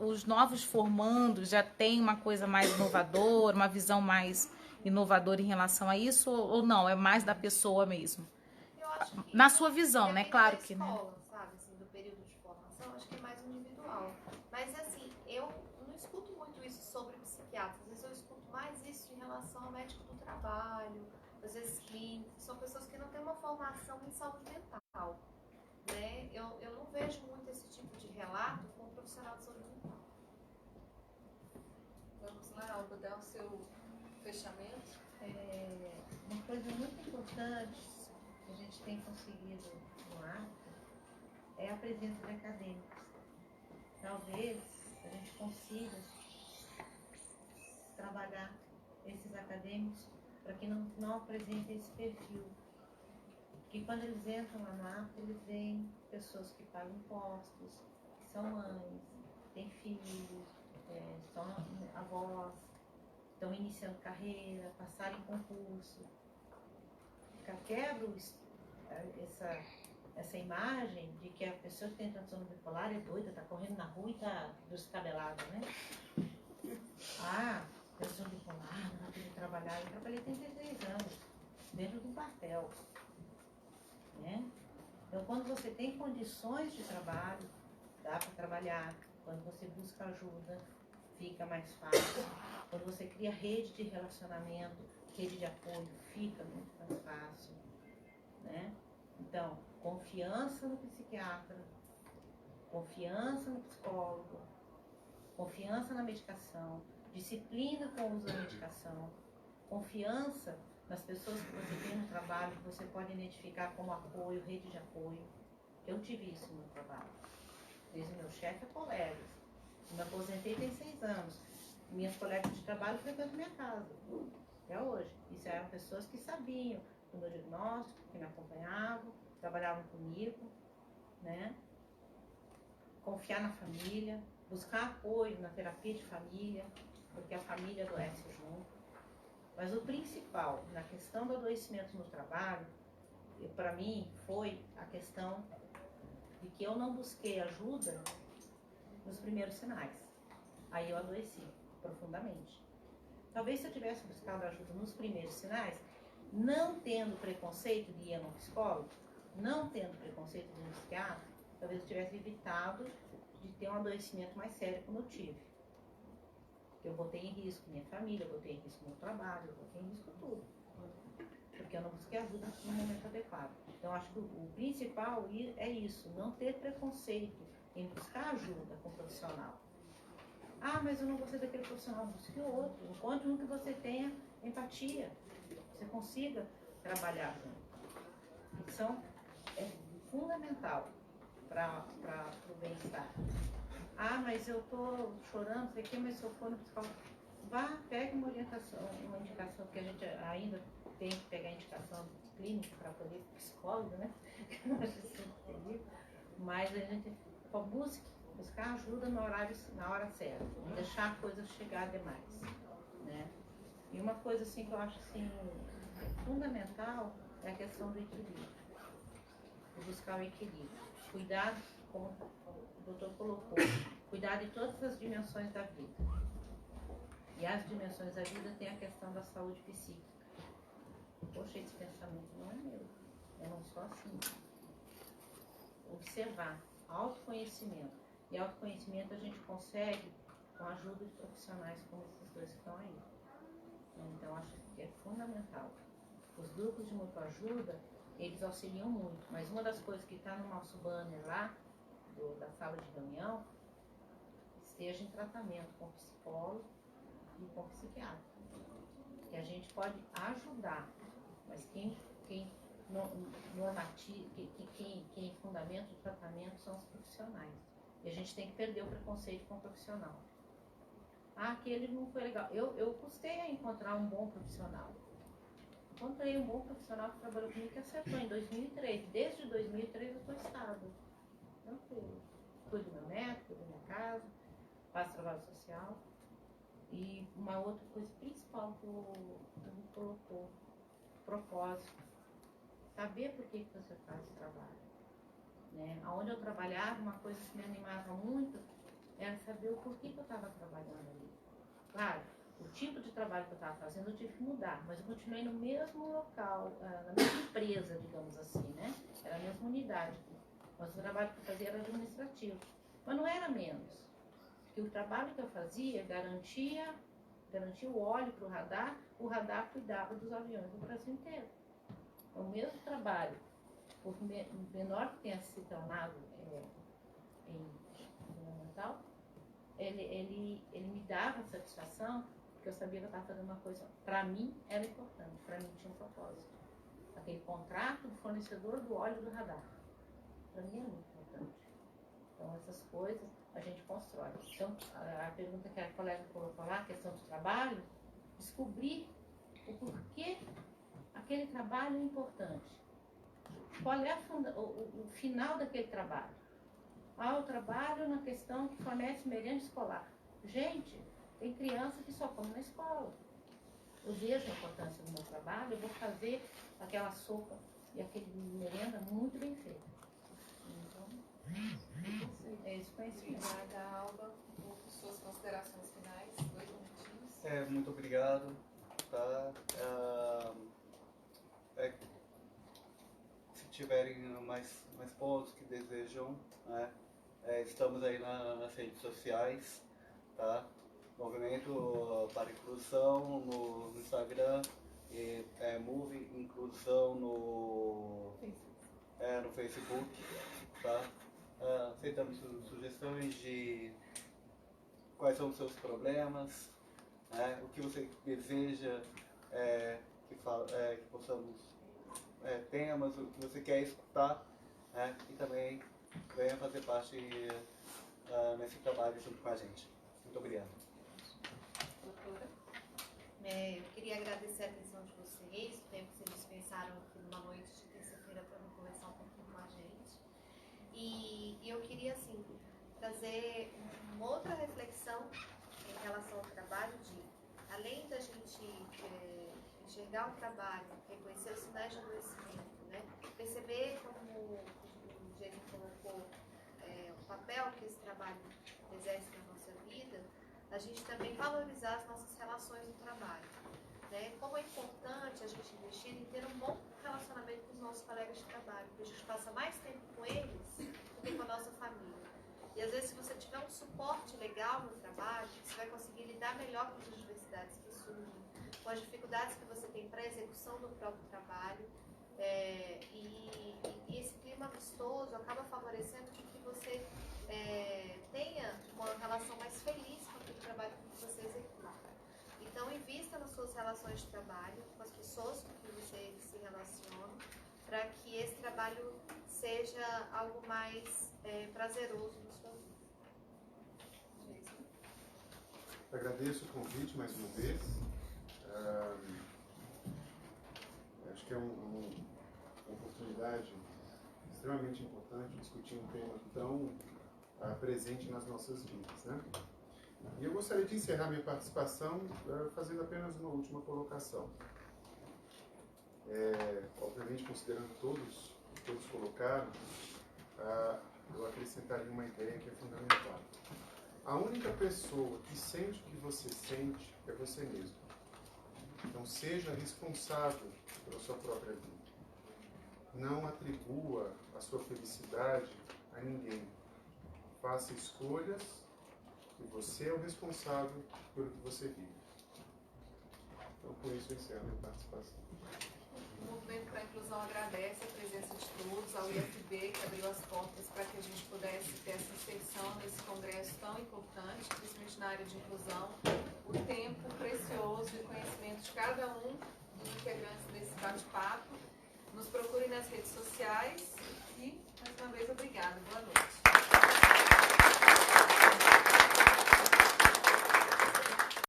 G: Os novos formandos já têm uma coisa mais inovadora, uma visão mais inovadora em relação a isso, ou não? É mais da pessoa mesmo?
E: Eu acho que
G: na sua visão, né? Claro que, né?
E: Sabe, assim, do período de formação, acho que é mais individual. Mas, assim, eu não escuto muito isso sobre psiquiatras. Às vezes eu escuto mais isso em relação ao médico do trabalho, às vezes clínicos. São pessoas que não têm uma formação em saúde mental, né? Eu não vejo muito esse tipo de relato com um profissional de saúde mental.
A: Vamos lá, Alba, dar o seu fechamento.
I: Uma coisa muito importante que a gente tem conseguido no ARP é a presença de acadêmicos. Talvez a gente consiga trabalhar esses acadêmicos para que não apresentem esse perfil. Que quando eles entram lá no ARP, eles veem pessoas que pagam impostos, que são mães, têm filhos, são avós, estão iniciando carreira, passaram em concurso. Quebra essa imagem de que a pessoa que tem transtorno bipolar é doida, está correndo na rua e está descabelada, né? Transtorno bipolar, não tem que trabalhar. Eu trabalhei 33 anos, dentro de um quartel, né? Então, quando você tem condições de trabalho, dá para trabalhar. Quando você busca ajuda, fica mais fácil. Quando você cria rede de relacionamento, rede de apoio, fica muito mais fácil, né? Então, confiança no psiquiatra, confiança no psicólogo, confiança na medicação, disciplina com o uso da medicação, confiança nas pessoas que você tem no trabalho, que você pode identificar como apoio, rede de apoio. Eu tive isso no meu trabalho, desde meu chefe a colegas. Me aposentei tem 6 anos. Minhas colegas de trabalho frequentam minha casa, até hoje. Isso eram pessoas que sabiam do meu diagnóstico, que me acompanhavam, trabalhavam comigo, né? Confiar na família, buscar apoio na terapia de família, porque a família adoece junto. Mas o principal, na questão do adoecimento no trabalho, para mim, foi a questão de que eu não busquei ajuda nos primeiros sinais. Aí eu adoeci profundamente. Talvez se eu tivesse buscado ajuda nos primeiros sinais, não tendo preconceito de ir a um psicólogo, não tendo preconceito de ir a um psiquiatra, talvez eu tivesse evitado de ter um adoecimento mais sério como eu tive. Eu botei em risco minha família, eu botei em risco meu trabalho, eu botei em risco tudo. Porque eu não busquei ajuda no momento adequado. Então, acho que o principal é isso, não ter preconceito em buscar ajuda com o profissional. Ah, mas eu não gostei daquele profissional, busque outro. Encontre um que você tenha empatia, você consiga trabalhar junto. Então, é fundamental para o bem-estar. Ah, mas eu estou chorando, não sei o quê, mas se eu for no psicólogo, vá, pegue uma orientação, uma indicação, porque a gente ainda tem que pegar a indicação clínica para poder ir psicólogo, né? Mas a gente buscar ajuda na hora certa, não deixar a coisa chegar demais, né? E uma coisa assim que eu acho assim, fundamental é a questão do equilíbrio, de buscar o equilíbrio, cuidar, como o doutor colocou, cuidar de todas as dimensões da vida. E as dimensões da vida tem a questão da saúde psíquica. Poxa, esse pensamento não é meu, eu não sou assim. Observar, autoconhecimento. E autoconhecimento a gente consegue com a ajuda de profissionais como esses dois que estão aí. Então, acho que é fundamental. Os grupos de mútua ajuda, eles auxiliam muito, mas uma das coisas que está no nosso banner lá, da sala de reunião, esteja em tratamento com psicólogo e com psiquiatra. Que a gente pode ajudar, mas quem fundamenta o tratamento são os profissionais. E a gente tem que perder o preconceito com o profissional. Ah, aquele não foi legal. Eu custei a encontrar um bom profissional. Encontrei um bom profissional que trabalhou comigo que acertou em 2003. Desde 2003 eu estou estável. Tranquilo. Cuido do meu neto, cuido da minha casa, faço trabalho social. E uma outra coisa principal que o colocou, propósito. Saber por que você faz esse trabalho. Né? Onde eu trabalhava, uma coisa que me animava muito era saber o porquê que eu estava trabalhando ali. Claro, o tipo de trabalho que eu estava fazendo eu tive que mudar, mas eu continuei no mesmo local, na mesma empresa, digamos assim, né? Era a mesma unidade. Mas o trabalho que eu fazia era administrativo. Mas não era menos. Porque o trabalho que eu fazia garantia o óleo para o radar cuidava dos aviões do Brasil inteiro. O mesmo trabalho, por menor que tenha se tornado fundamental, ele me dava satisfação, porque eu sabia que eu estava fazendo uma coisa, para mim era importante, para mim tinha um propósito. Aquele contrato do fornecedor do óleo do radar, para mim é muito importante. Então essas coisas a gente constrói. Então a pergunta que a colega colocou lá, a questão do trabalho, descobrir o porquê aquele trabalho é importante. Qual é o final daquele trabalho? O trabalho na questão que fornece merenda escolar. Gente, tem criança que só come na escola. Eu vejo a importância do meu trabalho, eu vou fazer aquela sopa e aquele merenda muito bem feito. Então, é isso conhecimento.
A: Obrigada, Alba, por suas considerações finais. 2 minutinhos.
B: Muito obrigado. Tá? Se tiverem mais pontos que desejam, né? Estamos aí nas redes sociais, tá? Movimento para Inclusão no Instagram, e Move Inclusão no Facebook, tá? Aceitamos sugestões de quais são os seus problemas, né? O que você deseja que possamos temas, o que você quer escutar, né? E também venha fazer parte nesse trabalho junto com a gente. Muito obrigado.
E: passaram aqui numa noite de terça-feira para conversar um pouquinho com a gente. E eu queria, assim, trazer uma outra reflexão em relação ao trabalho de, além da gente enxergar o trabalho, reconhecer os sinais de adoecimento, né? Perceber como o jeito colocou o papel que esse trabalho exerce na nossa vida, a gente também valorizar as nossas relações no trabalho. Né? Como é importante a gente investir em ter um bom relacionamento com os nossos colegas de trabalho, porque a gente passa mais tempo com eles do que com a nossa família. E às vezes, se você tiver um suporte legal no trabalho, você vai conseguir lidar melhor com as diversidades que surgem, com as dificuldades que você tem para a execução do próprio trabalho. E esse clima amistoso acaba favorecendo que você tenha uma relação mais feliz com aquele trabalho que você executa. Então, invista nas suas relações de trabalho, com as pessoas com que você se relaciona, para que esse trabalho seja algo mais prazeroso na sua vida.
C: Agradeço o convite mais uma vez. Acho que é uma oportunidade extremamente importante discutir um tema tão presente nas nossas vidas, né? E eu gostaria de encerrar minha participação fazendo apenas uma última colocação. Obviamente, considerando todos colocaram, eu acrescentaria uma ideia que é fundamental. A única pessoa que sente o que você sente é você mesmo. Então, seja responsável pela sua própria vida. Não atribua a sua felicidade a ninguém. Faça escolhas e você é o responsável pelo que você vive. Então, por isso, eu encerro a minha participação.
A: O Movimento para a Inclusão agradece a presença de todos, ao IFB, que abriu as portas para que a gente pudesse ter essa inserção nesse congresso tão importante, principalmente na área de inclusão. O tempo precioso e o conhecimento de cada um dos integrantes desse bate-papo. Nos procure nas redes sociais e, mais uma vez, obrigada. Boa noite.